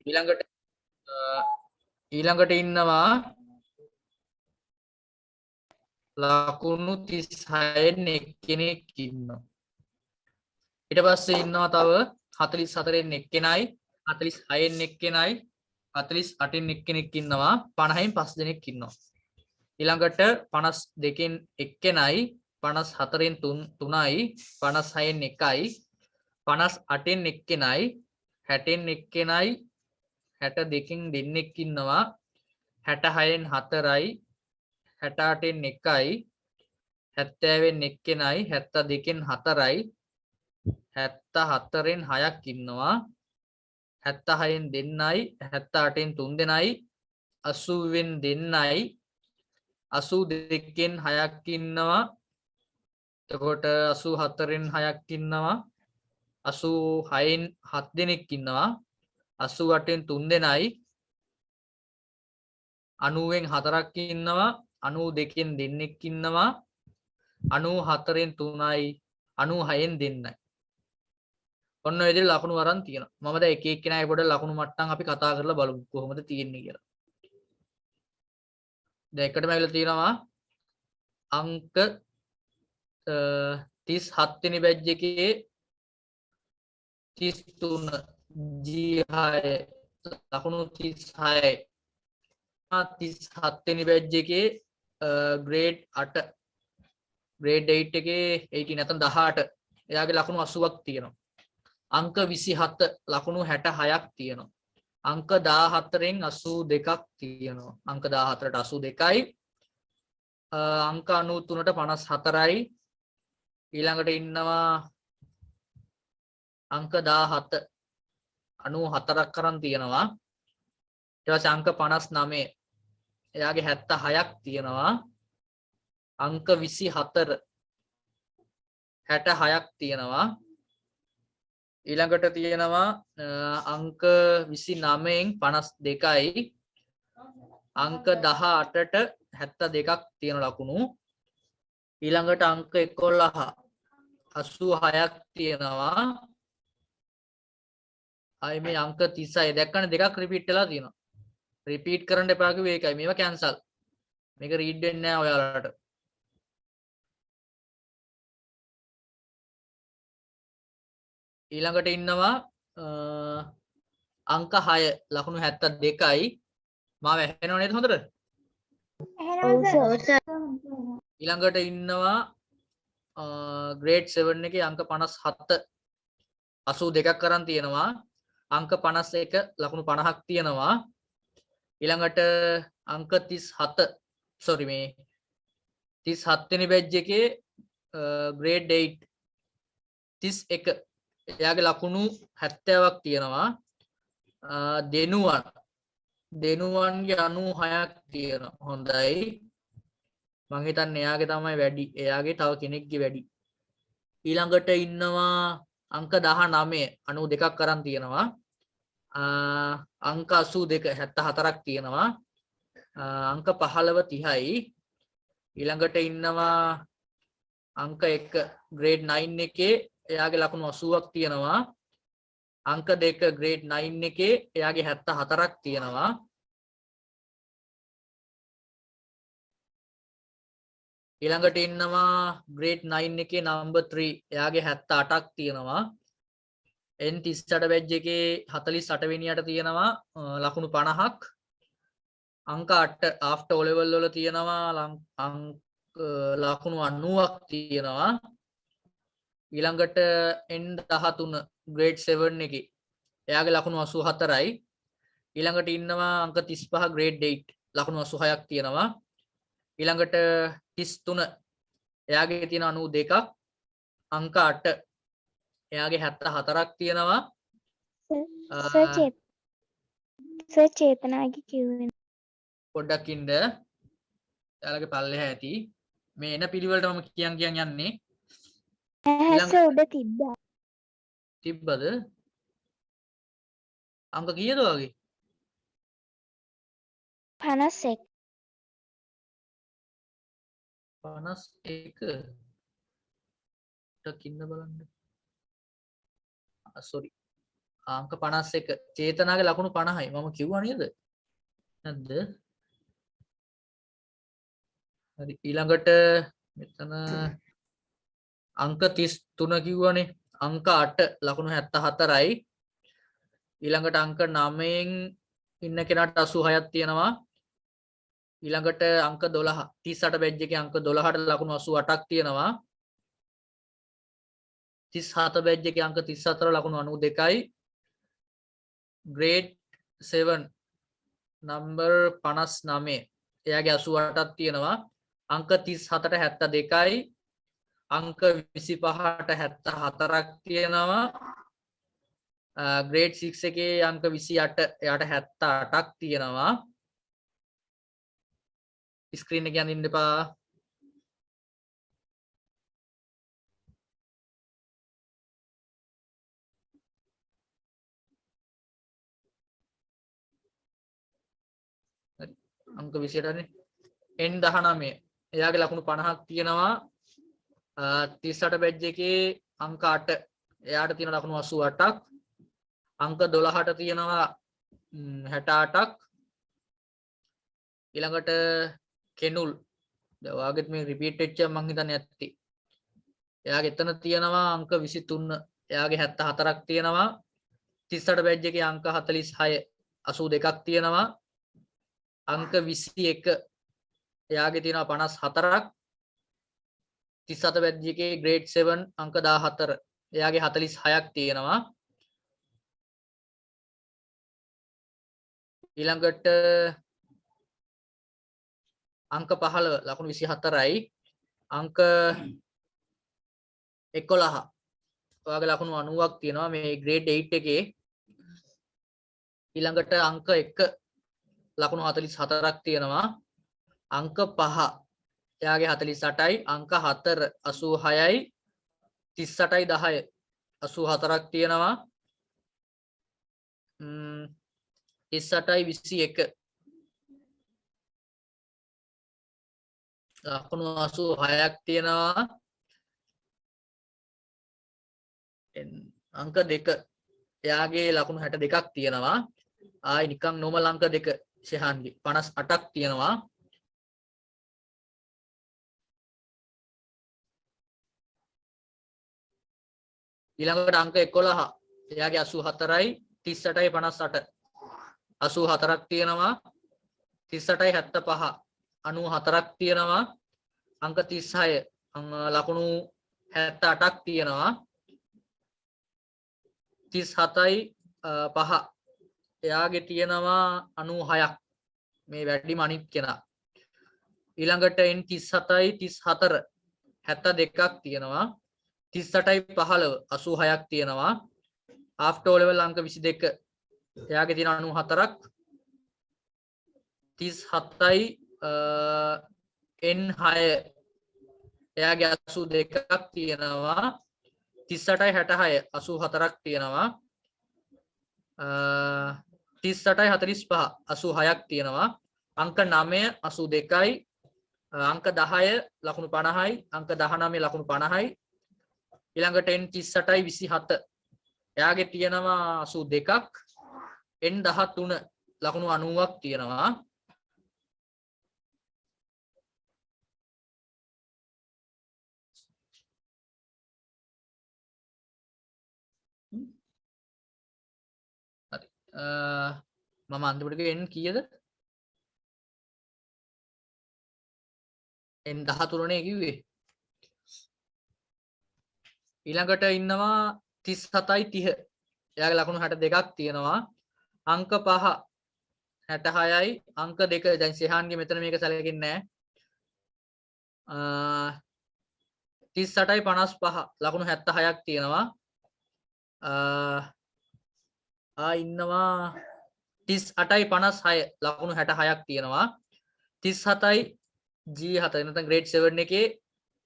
ඊළඟට ඊළඟට ඉන්නවා ලකුණු 36න් එක්කෙනෙක් ඉන්නවා. ඊට පස්සේ ඉන්නවා තව 44න් එක්කෙනයි 46න් එක්කෙනයි 48න් එක්කෙනෙක් ඉන්නවා 50න් 5 දෙනෙක් ඉන්නවා. ඊළඟට 52න් එක්කෙනයි 54න් 3යි 56න් 1යි 58න් එක්කෙනයි 60න් එක්කෙනයි 62කින් දෙන්නෙක් ඉන්නවා 66න් 4යි 68න් 1යි 70න් එක්කෙනයි 72කින් 4යි 74න් 6ක් ඉන්නවා 76න් දෙන්නයි 78න් 3 දෙනයි 80න් දෙන්නයි 82කින් 6ක් ඉන්නවා එතකොට 84න් 6ක් ඉන්නවා 86න් 7 දෙනෙක් ඉන්නවා 88න් 3 දෙනයි 90න් 4ක් ඉන්නවා 92කින් දෙන්නෙක් ඉන්නවා 94න් 3යි 96න් දෙන්නයි. ඔන්න ඔය විදිහට ලකුණු වරන් තියෙනවා. මම දැන් එක එක්කෙනාගේ පොඩ ලකුණු මට්ටම් අපි කතා කරලා බලමු කොහොමද තියෙන්නේ කියලා. දැන් එකටම ඇවිල්ලා තියෙනවා අංක 37 වෙනි බැච් එකේ 33 G6 ලකුණු 36යි 37 වෙනි බැච් එකේ ග්‍රේඩ් 8 ග්‍රේඩ් 8 එකේ 18 නැත්නම් 18 එයාගේ ලකුණු 80ක් තියෙනවා. අංක 27 ලකුණු 66ක් තියෙනවා. අංක 14න් 82ක් තියෙනවා. අංක 14ට 82යි. අංක 93ට 54යි. ඊළඟට ඉන්නවා අංක 17 94ක් කරන් තියෙනවා. ඊට පස්සේ අංක 59 එයාගේ 76ක් තියෙනවා. අංක 24 66ක් තියෙනවා. ඊළඟට තියෙනවා අංක 29න් 52යි අංක 18ට 72ක් තියෙන ලකුණු. ඊළඟට අංක 11 86ක් තියෙනවා. ආයි මේ අංක 36 දැක්කනේ දෙකක් රිපීට් වෙලා තියෙනවා. රිපීට් කරන්න එපා කිව්වේ ඒකයි. මේවා කැන්සල්. මේක රීඩ් වෙන්නේ නැහැ ඔයාලට. ඊළඟට ඉන්නවා අංක 6 ලකුණු 72යි. මාව ඇහෙනව නේද හොඳට? ඊළඟට ඉන්නවා ග්‍රේඩ් 7 එකේ අංක 57 82ක් කරන් තියෙනවා. අංක 51 ලකුණු 50ක් තියෙනවා. ඊළඟට අංක 37 මේ 37 වෙනි බැච් එකේ ග්‍රේඩ් 8 31 එයාගේ ලකුණු 70ක් තියෙනවා. දෙනුවන්ගේ 96ක් තියෙනවා. හොඳයි. මං හිතන්නේ එයාගේ තමයි වැඩි. එයාගේ තව කෙනෙක්ගේ වැඩි. ඊළඟට ඉන්නවා අංක 19 92ක් කරන් තියෙනවා. අංක 82 74ක් තියෙනවා. අංක 15 30යි. ඊළඟට ඉන්නවා අංක 1 ග්‍රේඩ් 9 එකේ එයාගේ ලකුණු 80ක් තියෙනවා. අංක 2 ග්‍රේඩ් 9 එකේ එයාගේ 74ක් තියෙනවා. ඊළඟට ඉන්නවා ග්‍රේඩ් 9 එකේ නම්බර් 3 එයාගේ 78ක් තියෙනවා. N38 බැච් එකේ 48 වෙනියට තියෙනවා ලකුණු 50ක්. අංක 8 ආෆ්ටර් O level වල තියෙනවා ලකුණු 90ක් තියෙනවා. ඊළඟට N13 ග්‍රේඩ් 7 එකේ එයාගේ ලකුණු 84යි. ඊළඟට ඉන්නවා අංක 35 ග්‍රේඩ් 8 ලකුණු 86ක් තියෙනවා. ඊළඟට 33 එයාගේ තියෙන 92ක්. අංක 8 එයාගේ 74ක් තියෙනවා. සර් චේතනාගේ කිව්වේ පොඩ්ඩක් ඉන්න. එයාලගේ පල්ලෙහා ඇති. මේ එන පිළිවෙලට මම කියන් යන්නේ. ඇහැස උඩ තිබ්බා. තිබ්බද? අංක කීයද වගේ? 51. 51 ටක් ඉන්න බලන්න. sorry. අංක 51 චේතනාගේ ලකුණු 50යි මම කිව්වා නේද නැද්ද හරි ඊළඟට මෙතන අංක 33 කිව්වනේ අංක 8 ලකුණු 74යි ඊළඟට අංක 9න් ඉන්න කෙනාට 86ක් තියෙනවා ඊළඟට අංක 12 38 බැජ් එකේ අංක 12ට ලකුණු 88ක් තියෙනවා 37 බැජ් එකේ අංක 34 ලකුණු 92යි grade 7 number 59 එයාගේ 88ක් තියෙනවා අංක 37ට 72යි අංක 25ට 74ක් තියෙනවා grade 6 එකේ අංක 28 එයාට 78ක් තියෙනවා ස්ක්‍රීන් එක යන්න එපා අංක 28නේ N19 එයාගේ ලකුණු 50ක් තියෙනවා 38 බැජ් එකේ අංක 8 එයාට තියෙන ලකුණු 88ක් අංක 12ට තියෙනවා 68ක් ඊළඟට කෙනුල් දැන් ඔයාගෙත් මේ රිපීට් වෙච්ච මං හිතන්නේ ඇත්ති එයාගේ එතන තියෙනවා අංක 23 එයාගේ 74ක් තියෙනවා 38 බැජ් එකේ අංක 46 82ක් තියෙනවා අංක 21 එයාගේ තියෙනවා 54ක් 37 බැජ් එකේ grade 7 අංක 14 එයාගේ 46ක් තියෙනවා ඊළඟට අංක 15 ලකුණු 24යි අංක 11 ඔයාගේ ලකුණු 90ක් තියෙනවා මේ grade 8 එකේ ඊළඟට අංක 1 ලකුණු 44ක් තියෙනවා අංක 5 එයාගේ 48යි අංක 4 86යි 38යි 10 84ක් තියෙනවා 38යි 21 ලකුණු 86ක් තියෙනවා අංක 2 එයාගේ ලකුණු 62ක් තියෙනවා ආයි නිකන් normal අංක 2 ෂෙහාන්ගේ 58ක් තියෙනවා ඊළඟට අංක 11 එයාගේ 84යි 38යි 58 84ක් තියෙනවා 38යි 75 94ක් තියෙනවා අංක 36 ලකුණු 78ක් තියෙනවා 37යි 5 එයාගේ තියෙනවා 96ක් මේ වැඩිම අනිත් කෙනා ඊළඟට N37යි 34 72ක් තියෙනවා 38යි 15 86ක් තියෙනවා after O level අංක 22 එයාගේ තියෙන 94ක් 37යි N6 එයාගේ 82ක් තියෙනවා 38යි 66 84ක් තියෙනවා 38යි 45 86ක් තියෙනවා අංක 9 82යි අංක 10 ලකුණු 50යි අංක 19 ලකුණු 50යි ඊළඟට N38යි 27 එයාගේ තියෙනවා 82ක් N13 ලකුණු 90ක් තියෙනවා මම අන්තිමට N කීයද N13 නේ කිව්වේ ඊළඟට ඉන්නවා 37යි 30 එයාගේ ලකුණු 62ක් තියෙනවා අංක 5 66යි අංක 2 දැන් සෙහාන්ගේ මෙතන මේක සැලකෙන්නේ නැහැ 38යි 55 ලකුණු 76ක් තියෙනවා ඉන්නවා 38යි 56 ලකුණු 66ක් තියෙනවා 37යි G7 නැත්නම් grade 7 එකේ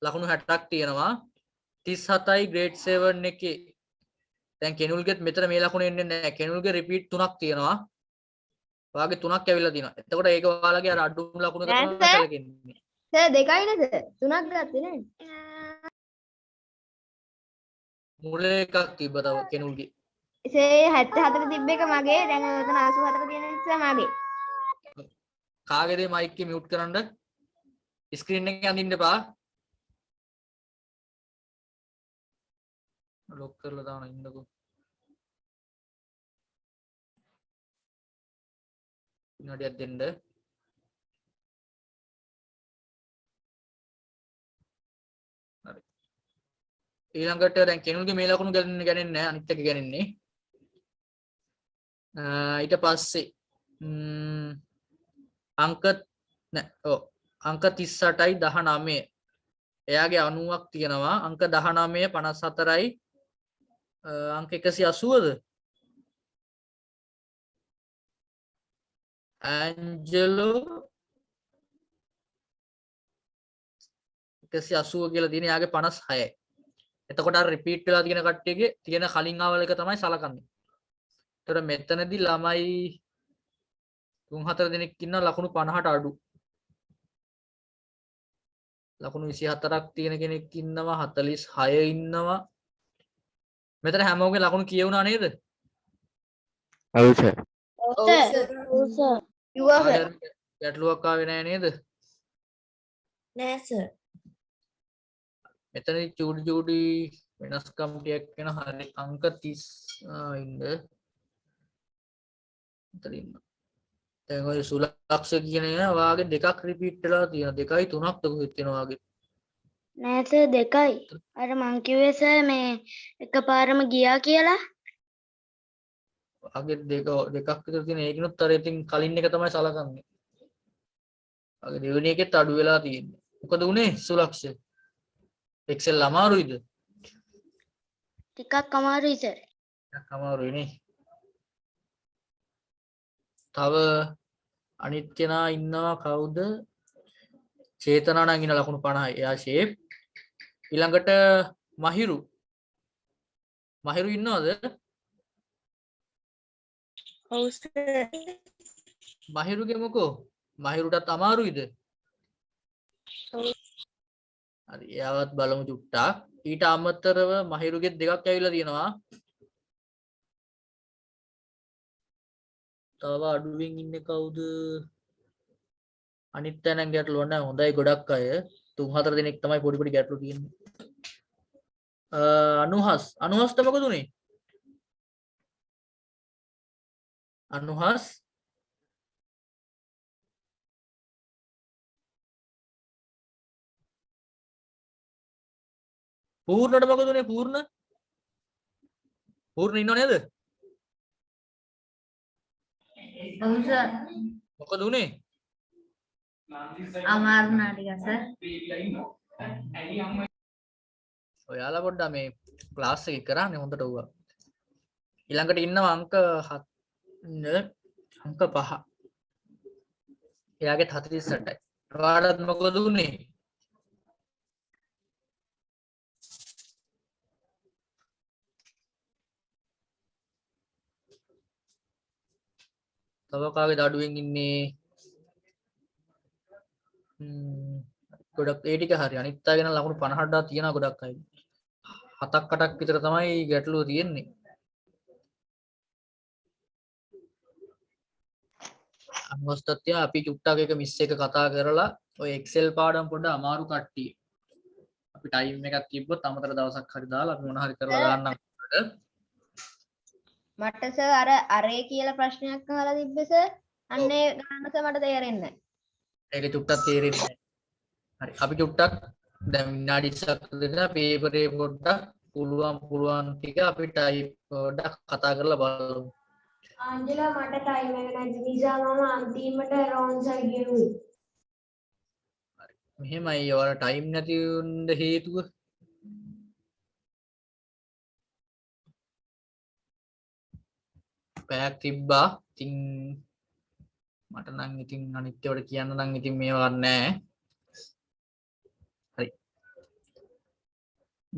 ලකුණු 60ක් තියෙනවා 37යි grade 7 එකේ දැන් කෙනුල්ගෙත් මෙතන මේ ලකුණ එන්නේ නැහැ කෙනුල්ගේ repeat 3ක් තියෙනවා ඔයාගේ 3ක් ඇවිල්ලා තියෙනවා එතකොට ඒක ඔයාලගේ අර අඩුම ලකුණ තමයි සැලකෙන්නේ සර් දෙකයි නේද 3ක් ගත්තේ නේ මුල එකක් තිබ්බ තව කෙනුල්ගේ ඉසේ 74 තිබ්බ එක මගේ දැන් ඔතන 84 තියෙන නිසා මගේ. කාගේද මයික් එක මියුට් කරන්න ස්ක්‍රීන් එකේ අඳින්න එපා ලොක් කරලා දාන ඉන්නකෝ විනාඩියක් දෙන්න හරි ඊළඟට දැන් කෙනුල්ගේ මේ ලකුණු ගණන්නේ නැහැ අනිත් එක ගණන්නේ ඊට පස්සේ අංක අංක 38යි 19 එයාගේ 90ක් තියෙනවා අංක 19 54යි අංක 180ද ඇන්ජලෝ 180 කියලා තියෙන එයාගේ 56යි එතකොට අර රිපීට් වෙලා තියෙන කට්ටියගේ තියෙන කලින් ආවල එක තමයි සලකන්නේ ඒතර මෙතනදී ළමයි 3-4 දෙනෙක් ඉන්න ලකුණු 50ට අඩු ලකුණු 24ක් තියෙන කෙනෙක් ඉන්නවා 46 ඉන්නවා මෙතන හැමෝගේ ලකුණු කියවුණා නේද? ඔව් සර්. ගැටලුවක් ආවේ නැහැ නේද? නෑ සර්. මෙතනදී චූඩි වෙනස්කම් ටිකක් වෙන හරි අංක 30 ඉන්න මෙතනින් දැන් ඔය සුලක්ෂ කියන එක වාගේ දෙකක් රිපීට් වෙලා තියෙනවා 2යි 3ක් තකුත් වෙනවා වාගේ නෑ සර් දෙකයි. අර මං කිව්වේ සර් මේ එකපාරම ගියා කියලා. වාගේ දෙකක් විතර තියෙන ඒකිනුත් අර ඉතින් කලින් එක තමයි සලකන්නේ. වාගේ දෙවෙනි එකෙත් අඩු වෙලා තියෙන්නේ. මොකද උනේ සුලක්ෂ? එක්සෙල් අමාරුයිද? ටිකක් අමාරුයි සර්. ටිකක් අමාරුයි නේ. තව අනිත් කෙනා ඉන්නවා කවුද? චේතනා නම් ඉන්න ලකුණු 50යි. එයා ෂේප්. ඊළඟට මහිරු. මහිරු ඉන්නවද? ඔව් සර්. මහිරුගේ මොකෝ? මහිරුටත් අමාරුයිද? ඔව්. හරි. එයාවත් බලමු චුට්ටක්. ඊට අමතරව මහිරුගේ දෙකක් ඇවිල්ලා තියෙනවා. තව අඩුවෙන් ඉන්නේ කවුද? අනිත් තැනන් ගැටලුව නැහැ. හොඳයි ගොඩක් අය. 3-4 දෙනෙක් තමයි පොඩි පොඩි ගැටලු තියෙන්නේ. අනුහස්ට මොකද උනේ? අනුහස් පූර්ණට මොකද උනේ? පූර්ණ ඉන්නව නේද? ඔව් සර්. මොකද උනේ? අමාරු නා ටික සර්. ඔයාලා පොඩ්ඩක් මේ ක්ලාස් එක කරන්නේ හොඳට උවා. ඊළඟට ඉන්නවා අංක 5. එයාගෙත් 48යි. ඔයාලත් මොකද උනේ? තව කාගේද අඩුවෙන් ඉන්නේ? ගොඩක් ඒ ටික හරි. අනිත් අය ගැන ලකුණු 50ක් තියෙනවා ගොඩක් අය. 7-8ක් විතර තමයි ගැටලුව තියෙන්නේ. අන්වස්තත්‍ය අපි චුට්ටක් එක මිස් එක කතා කරලා ඔය Excel පාඩම් පොඩ්ඩ අමාරු කට්ටිය. අපි ටයිම් එකක් තිබ්බොත් අමතර දවසක් හරි දාලා අපි මොන හරි කරලා දාන්නම්. මට සර් අර අරේ කියලා ප්‍රශ්නයක් අහලා තිබ්බේ සර්. අන්නේ ගණන සර් මට තේරෙන්නේ නැහැ. ඒක චුට්ටක් තේරෙන්නේ නැහැ. හරි අපි චුට්ටක් දැන් විනාඩි 20ක් දෙන්න පේපරේ පොඩ්ඩක් පුළුවන් ටික අපි ටයිප් පොඩ්ඩක් කතා කරලා බලමු. ආන්ජලා මට ටයිම් එක නැති නිසා මම අන්තිමට රෝන් සයිඩ් ගෙරුවේ. මෙහෙමයි ඔයාලා ටයිම් නැති වුන්න හේතුව පැයක් තිබ්බා. ඉතින් මට නම් ඉතින් අනිත් ඒවාට කියන්න නම් ඉතින් මේවා නැහැ. හරි.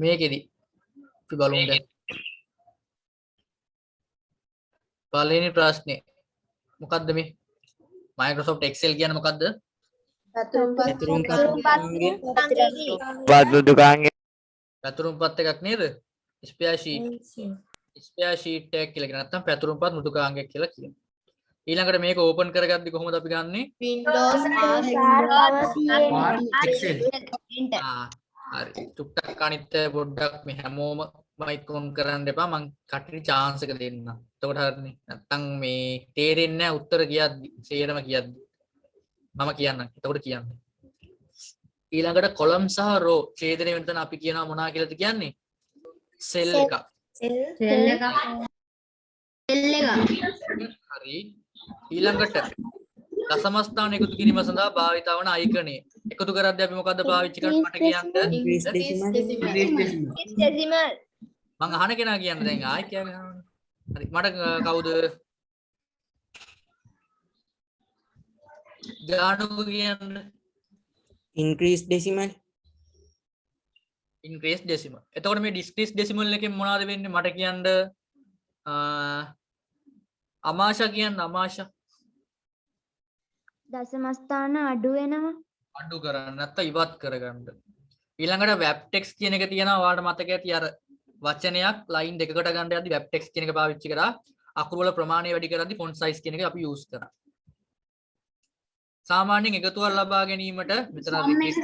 මේකෙදි අපි බලමු දැන්. පළවෙනි ප්‍රශ්නේ මොකද්ද මේ? Microsoft Excel කියන්නේ මොකද්ද? වත්තු දුකාංගේ පැතුරුම්පත් එකක් නේද? ස්පෙයාෂීට්. ස්පෙයා ෂීට් එකක් කියලා කියන නැත්නම් පැතුරුම්පත් මෘදුකාංගයක් කියලා කියනවා. ඊළඟට මේක ඕපන් කරගද්දි කොහොමද අපි ගන්නෙ? Windows හරි. චුට්ටක් අනිත් පොඩ්ඩක් මේ හැමෝම මයික් ඔන් කරන්න එපා. මං කට්ටියට chance එක දෙන්නම්. එතකොට හරිනේ. නැත්තම් මේ තේරෙන්නේ නැහැ උත්තර කියද්දි, සේරම කියද්දි. මම කියන්නම්. එතකොට කියන්න. ඊළඟට කොලම් සහ රෝ ඡේදනය වෙන තැන අපි කියනවා මොනවා කියලාද කියන්නේ? සෙල් එකක්. සෙල් එක. හරි. ඊළඟට දශම ස්ථාන එකතු කිරීම සඳහා භාවිත වන අයිකණය. එකතු කරද්දී අපි මොකද්ද පාවිච්චි කරන්නේ මට කියන්න? decimal. මං අහන කෙනා කියන්න දැන් ආයි කියන්නේ අහන්න. හරි. මට කවුද? ගානු කියන්න. increase decimal increase decimal. එතකොට මේ decrease decimal එකෙන් මොනවද වෙන්නේ මට කියන්න? අමාශා කියන්න අමාශා. දශම ස්ථාන අඩු වෙනවා. අඩු කරන්න නැත්නම් ඉවත් කරගන්න. ඊළඟට web text කියන එක තියෙනවා. ඔයාලට මතක ඇති අර වචනයක් line දෙකකට ගන්න යද්දි web text කියන එක පාවිච්චි කරා. අකුරු වල ප්‍රමාණය වැඩි කරද්දි font size කියන එක අපි use කරා. සාමාන්‍යයෙන් එකතුවක් ලබා ගැනීමට මෙතන replace.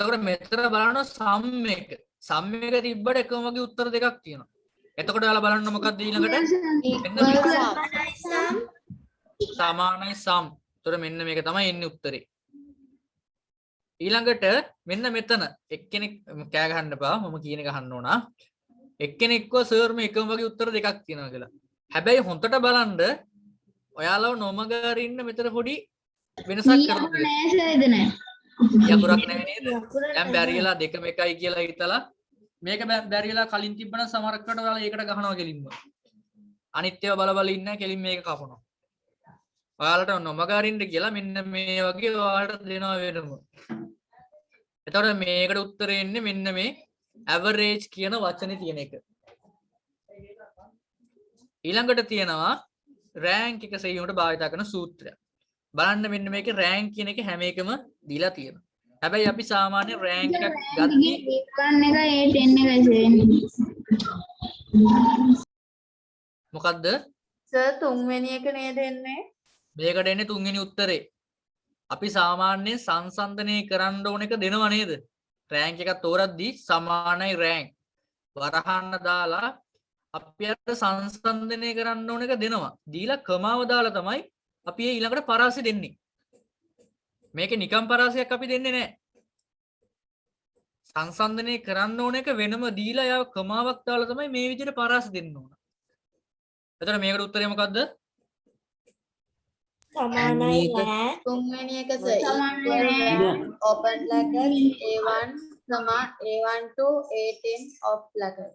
එතකොට මෙතන බලන්න sum එක. sum එක තිබ්බට එකම වගේ උත්තර දෙකක් තියෙනවා. එතකොට ඔයාලා බලන්න මොකක්ද ඊළඟට? සමානයි sum. එතකොට මෙන්න මේක තමයි එන්නේ උත්තරේ. ඊළඟට මෙන්න මෙතන එක්කෙනෙක් කෑ ගහන්න එපා. මම කියන එක අහන්න ඕන. එක්කෙනෙක්ව සර් මේ එකම වගේ උත්තර දෙකක් තියෙනවා කියලා. හැබැයි හොඳට බලන්න ඔයාලව නොමග අරින්න මෙතන පොඩි වෙනසක් කරනවා. යකුරක් නැහැ නේද? දැන් බැරිලා දෙකම එකයි කියලා හිතලා මේක බැරිලා කලින් තිබ්බනම් සමහරකට ඔයාලා ඒකට ගහනවා කෙලින්ම. අනිත් ඒවා බල බල ඉන්න කෙලින් මේක කපනවා. ඔයාලට නොමග අරින්න කියලා මෙන්න මේ වගේ ඔයාලට දෙනවා වෙනම. එතකොට මේකට උත්තරේ එන්නේ මෙන්න මේ average කියන වචනේ තියෙන එක. ඊළඟට තියෙනවා rank එක සෙවීමට භාවිත කරන සූත්‍රය. බලන්න මෙන්න මේකේ rank කියන එක හැම එකම දීලා තියෙනවා. හැබැයි අපි සාමාන්‍ය rank එකක් ගත්තී මොකද්ද? සර් තුන්වෙනි එක නේද එන්නේ? මේකට එන්නේ තුන්වෙනි උත්තරේ. අපි සාමාන්‍යයෙන් සංසන්දනය කරන්න ඕන එක දෙනව නේද? rank එකක් තෝරද්දී සමානයි rank වරහන්න දාලා අපි අර සංසන්දනය කරන්න ඕන එක දෙනවා. දීලා කමාව දාලා තමයි අපි ඊළඟට පරාසය දෙන්නේ. මේකේ නිකම් පරාසයක් අපි දෙන්නේ නැහැ. සංසන්දනය කරන්න ඕන එක වෙනම දීලා යාව කමාවක් දාලා තමයි මේ විදිහට පරාසය දෙන්න ඕන. එතකොට මේකට උත්තරේ මොකද්ද? සමානයි නෑ. තුන්වෙනි එක sir open bracket a1 a1 to a10 of bracket.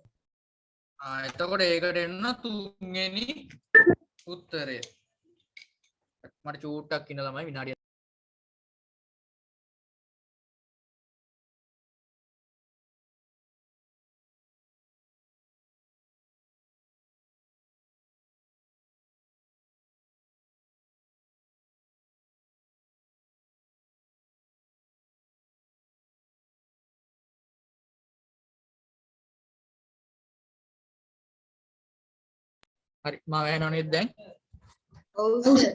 එතකොට ඒකට එන්න තුන්වෙනි උත්තරය. මට චූට්ටක් ඉන්න ළමයි විනාඩියක්. හරි මම ඇහෙනව නේද දැන්? ඔව් සර්.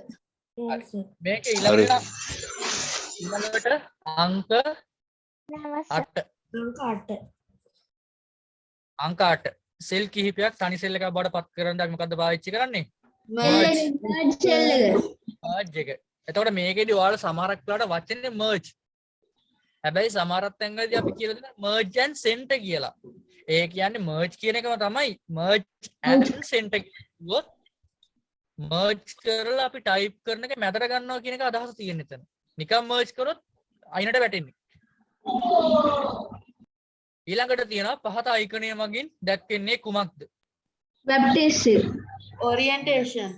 හරි මේක ඊළඟට අංක 8 අංක 8 සෙල් කිහිපයක් තනි සෙල් එකක් බවට පත් කරන්න අපි මොකද්ද පාවිච්චි කරන්නේ? merge එක. එතකොට මේකේදී ඔයාලා සමහරක් වෙලාවට වචනේ merge. හැබැයි සමහරක් තැන්වලදී අපි කියලා දෙනවා merge and center කියලා. ඒ කියන්නේ merge කියන එකම තමයි merge and center කිව්වොත් merge කරලා අපි type කරන එක මැදට ගන්නවා කියන එක අදහස තියෙන එතන. නිකම් merge කරොත් අයිනට වැටෙන්නේ. ඊළඟට තියෙනවා පහත අයිකණය මගින් දැක්වෙන්නේ කුමක්ද? Baptist. orientation.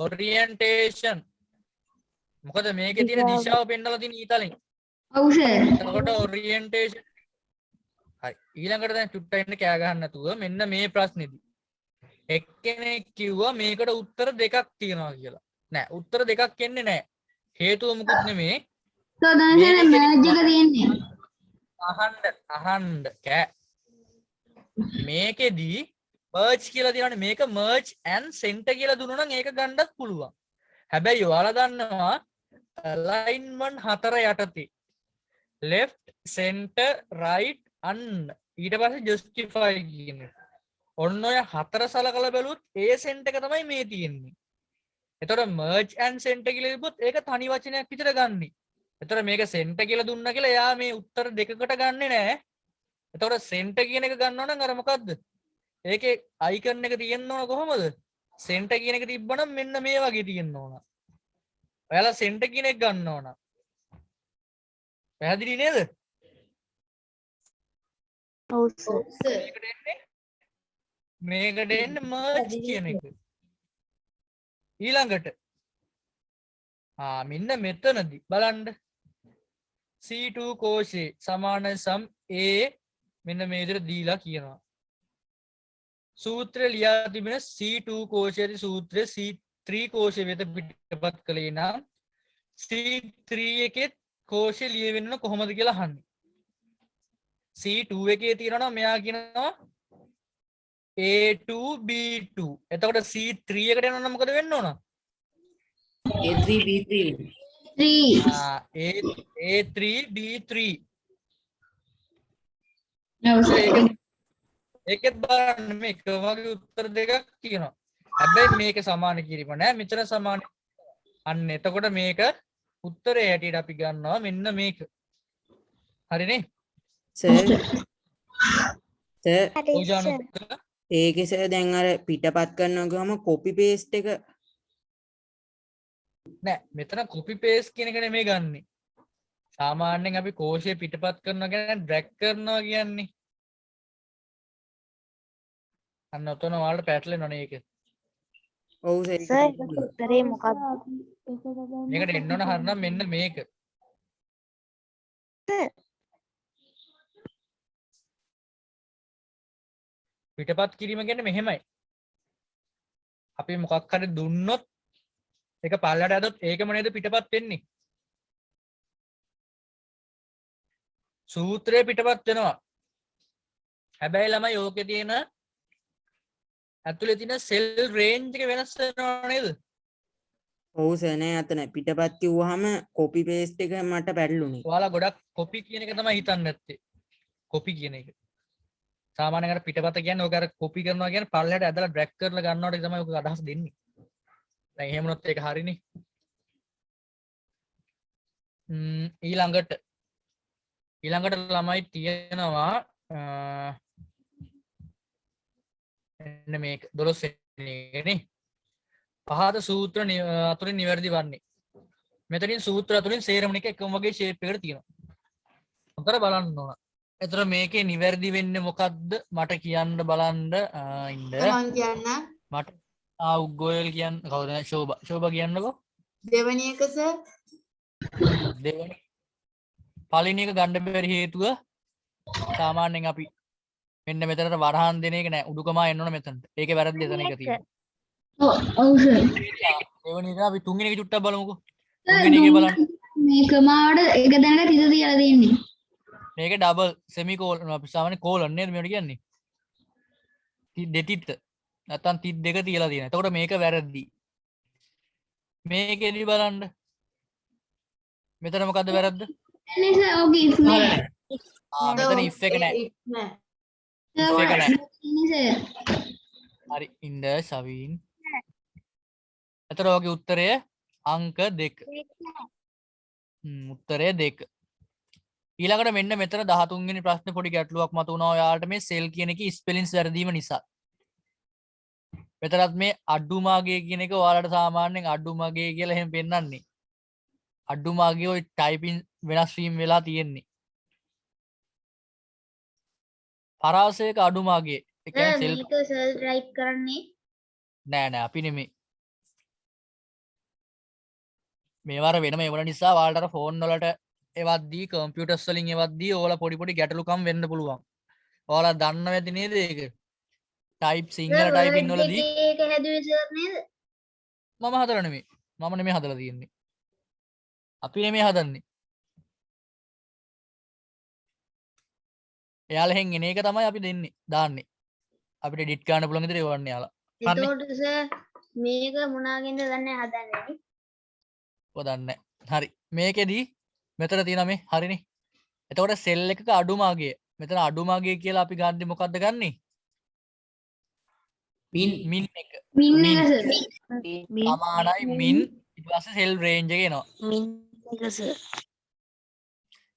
orientation. මොකද මේකේ තියෙන දිශාව පෙන්නලා තියෙන ඊතලින්. ඔව් සර්. එතකොට orientation. හරි. ඊළඟට දැන් චුට්ට ඉන්න කෑ ගහන්න නැතුව මෙන්න මේ ප්‍රශ්නේදී. එක්කෙනෙක් කිව්වා මේකට උත්තර දෙකක් තියෙනවා කියලා. නෑ උත්තර දෙකක් එන්නේ නෑ. හේතුව මොකුත් නෙමේ. අහන්ඩ කෑ මේකෙදී merge කියලා තියෙනවානේ මේක merge and center කියලා දුන්නා නම් ඒක ගන්නත් පුළුවන්. හැබැයි ඔයාලා දන්නවා alignment 4 යටතේ left center right and ඊට පස්සේ justify කියන එක. ඔන්න ඔය 4 සලකලා බැලුවොත් ඒ center එක තමයි මේ තියෙන්නේ. එතකොට merge and center කියලා තිබ්බොත් ඒක තනි වචනයක් විතර ගන්නෙ. එතකොට මේක center කියලා දුන්නා කියලා එයා මේ උත්තර දෙකකට ගන්නෙ නෑ. එතකොට center කියන එක ගන්නවා නම් අර මොකද්ද? ඒකේ icon එක තියෙන්න ඕන කොහොමද? center කියන එක තිබ්බනම් මෙන්න මේ වගේ තියෙන්න ඕන. ඔයාලා center කියන එක ගන්න ඕන. පැහැදිලි නේද? ඔව් සර්. මේකට එන්නේ merge කියන එක. ඊළඟට මෙන්න මෙතනදී බලන්න C2 කෝෂේ සමාන සම් A මෙන්න මේ විදිහට දීලා කියනවා. සූත්‍රය ලියා තිබෙන C2 කෝෂයේ සූත්‍රය C3 කෝෂය වෙත පිටපත් කළේ නම් C3 එකේ කෝෂය ලියවෙන්න කොහොමද කියලා අහන්නේ. C2 එකේ තියෙනවා නම් මෙයා කියනවා A2 B2. එතකොට C3 එකට යනවා නම් මොකද වෙන්න ඕන? A3 B3 A3 B3. ඒකත් බලන්න මේක වගේ උත්තර දෙකක් තියෙනවා. හැබැයි මේක සමාන කිරීම නෑ මෙතන සමාන. අන්න එතකොට මේක උත්තරේ හැටියට අපි ගන්නවා මෙන්න මේක. හරිනේ? සර් ඔය ජාන ඒකේ සර් දැන් අර පිටපත් කරනවා ගම කොපි පේස්ට් එක නෑ මෙතන කොපි පේස්ට් කියන එක නෙමෙයි ගන්නෙ. සාමාන්‍යයෙන් අපි කෝෂය පිටපත් කරනවා කියන්නේ ඩ්‍රැග් කරනවා කියන්නේ. අන්න ඔතන ඔයාලට පැටලෙනවනේ ඒක. ඔව් සර් සර් ඒක උත්තරේ මොකක්ද? මේකට එන්න ඕන හරිනම් මෙන්න මේක. පිටපත් කිරීම කියන්නේ මෙහෙමයි. අපි මොකක් හරි දුන්නොත් ඒක පල්ලයට ඇදොත් ඒකම නේද පිටපත් වෙන්නේ. සූත්‍රය පිටපත් වෙනවා. හැබැයි ළමයි ඕකේ තියෙන ඇතුලේ තියෙන සෙල් රේන්ජ් එක වෙනස් වෙනව නේද? ඔව් සර් නෑ අතන පිටපත් කිව්වහම කොපි පේස්ට් එක මට පැටළුනේ. ඔයාලා ගොඩක් කොපි කියන එක තමයි හිතන්නේ නැත්තේ. කොපි කියන එක. සාමාන්‍යයෙන් අර පිටපත කියන්නේ ඔක අර කොපි කරනවා කියන්නේ පල්ලයට ඇදලා ඩ්‍රැග් කරලා ගන්නවට තමයි ඔක අදහස් දෙන්නේ. දැන් එහෙම වුණොත් ඒක හරිනේ. ඊළඟට ළමයි තියෙනවා එන්න මේක 12 වෙනි එකනේ. පහත සූත්‍ර අතුරින් නිවැරදි වන්නේ. මෙතනින් සූත්‍ර අතුරින් සේරම එක එකම වගේ ෂේප් එකකට තියෙනවා. උතර බලන්න ඕන. එතන මේකේ නිවැරදි වෙන්නේ මොකද්ද? මට කියන්න බලන්න ඉන්න. මම කියන්න මට උග්ගෝයල් කියන්න කවුද? ශෝභා කියන්නකෝ. දෙවැනි එක සර් දෙවෙනි පළවෙනි එක ගන්න බැරි හේතුව සාමාන්‍යයෙන් අපි මෙන්න මෙතනට වරහන් දෙන එක නෑ උඩුකමා එන්න ඕන මෙතනට. ඒකේ වැරද්ද එතන එක තියෙනවා. ඔව් සර්. දෙවෙනි එක අපි තුන්වෙනි එක චුට්ටක් බලමුකෝ. තුන්වෙනි එකේ බලන්න. මේක මාඩ එක දැනට තිත තියලා තියෙන්නේ. මේක ඩබල් සෙමිකෝලන් අපි සාමාන්‍ය කෝලන් නේද මේවට කියන්නේ? දෙතිත් නැත්තම් තිත් දෙක තියලා තියෙනවා. එතකොට මේක වැරදි. මේකෙදි බලන්න. මෙතන මොකද්ද වැරද්ද? නේ සර් ඕකේ ඉස් නෑ. මෙතන if එක නෑ. නෑ if එක නෑ. නේ සර්. හරි ඉන්න සවින්. එතකොට ඔයගේ උත්තරය අංක 2. උත්තරය 2. ඊළඟට මෙන්න මෙතන 13 වෙනි ප්‍රශ්නේ පොඩි ගැටලුවක් මතුවනවා ඔයාලට මේ සෙල් කියන එකේ ස්පෙලින්ස් වැරදීම නිසා. මෙතනත් මේ අඩුමාගේ කියන එක ඔයාලට සාමාන්‍යයෙන් අඩුමගේ කියලා එහෙම පෙන්නන්නේ. අඩුමාගේ ওই ටයිපින් වෙනස් වීම වෙලා තියෙන්නේ. පරාසයක අඩුමාගේ. ඒ කියන්නේ සෙල් මේක සර් ටයිප් කරන්නේ නෑ අපි නෙමෙයි. මේවර වෙනම ඒවන නිසා ඔයාලට අර ෆෝන් වලට එවද්දී කම්පියුටර්ස් වලින් එවද්දී ඔයාලා පොඩි ගැටලුකම් වෙන්න පුළුවන්. ඔයාලා දන්නව ඇති නේද ඒක? ටයිප් සිංහල ටයිපින් වලදී ඒක හැදුවේ සර් නේද? මම හදලා නෙමෙයි. මම නෙමෙයි හදලා තියෙන්නේ. අපි නෙමෙයි හදන්නේ. එයාලා එහෙන් එන එක තමයි අපි දෙන්නේ දාන්නේ. අපිට ඩිට් ගන්න පුළුවන් විදිහට එවන්නේ යාලා. හරිනේ. එතකොට සර් මේක මොනාගෙන්ද දන්නේ හදන්නේ? ඔය දන්නේ නැහැ. හරි. මේකෙදි මෙතන තියෙනවා මේ හරිනේ. එතකොට සෙල් එකක අඩුමාගය. මෙතන අඩුමාගය කියලා අපි ගන්නේ මොකද්ද ගන්නෙ? මින් එක. මින් මින්. එක සර්. සමානයි මින් ඊට පස්සේ සෙල් රේන්ජ් එක එනවා. මින් එක සර්.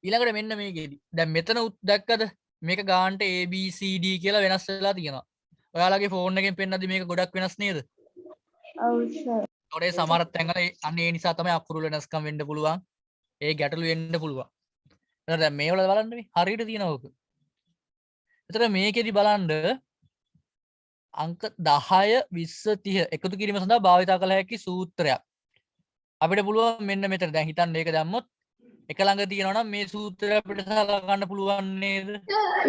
ඊළඟට මෙන්න මේකෙදි. දැන් මෙතන දැක්කද? මේක ගානට A B C D කියලා වෙනස් වෙලා තියෙනවා. ඔයාලගේ ෆෝන් එකෙන් පෙන්නද්දි මේක ගොඩක් වෙනස් නේද? ඔව් සර්. ඔඩේ සමහර තැන්වල අන්න ඒ නිසා තමයි අකුරු වෙනස්කම් වෙන්න පුළුවන්. ඒ ගැටලු වෙන්න පුළුවන්. එතකොට දැන් මේවල බලන්න මේ හරියට තියෙනවා ඔක. එතකොට මේකෙදි බලන්න අංක 10 20 30 එකතු කිරීම සඳහා භාවිත කළ හැකි සූත්‍රයක්. අපිට පුළුවන් මෙන්න මෙතන දැන් හිතන්න මේක දැම්මොත් එක ළඟ තියෙනවා නම් මේ සූත්‍රය අපිට සලකන්න පුළුවන් නේද?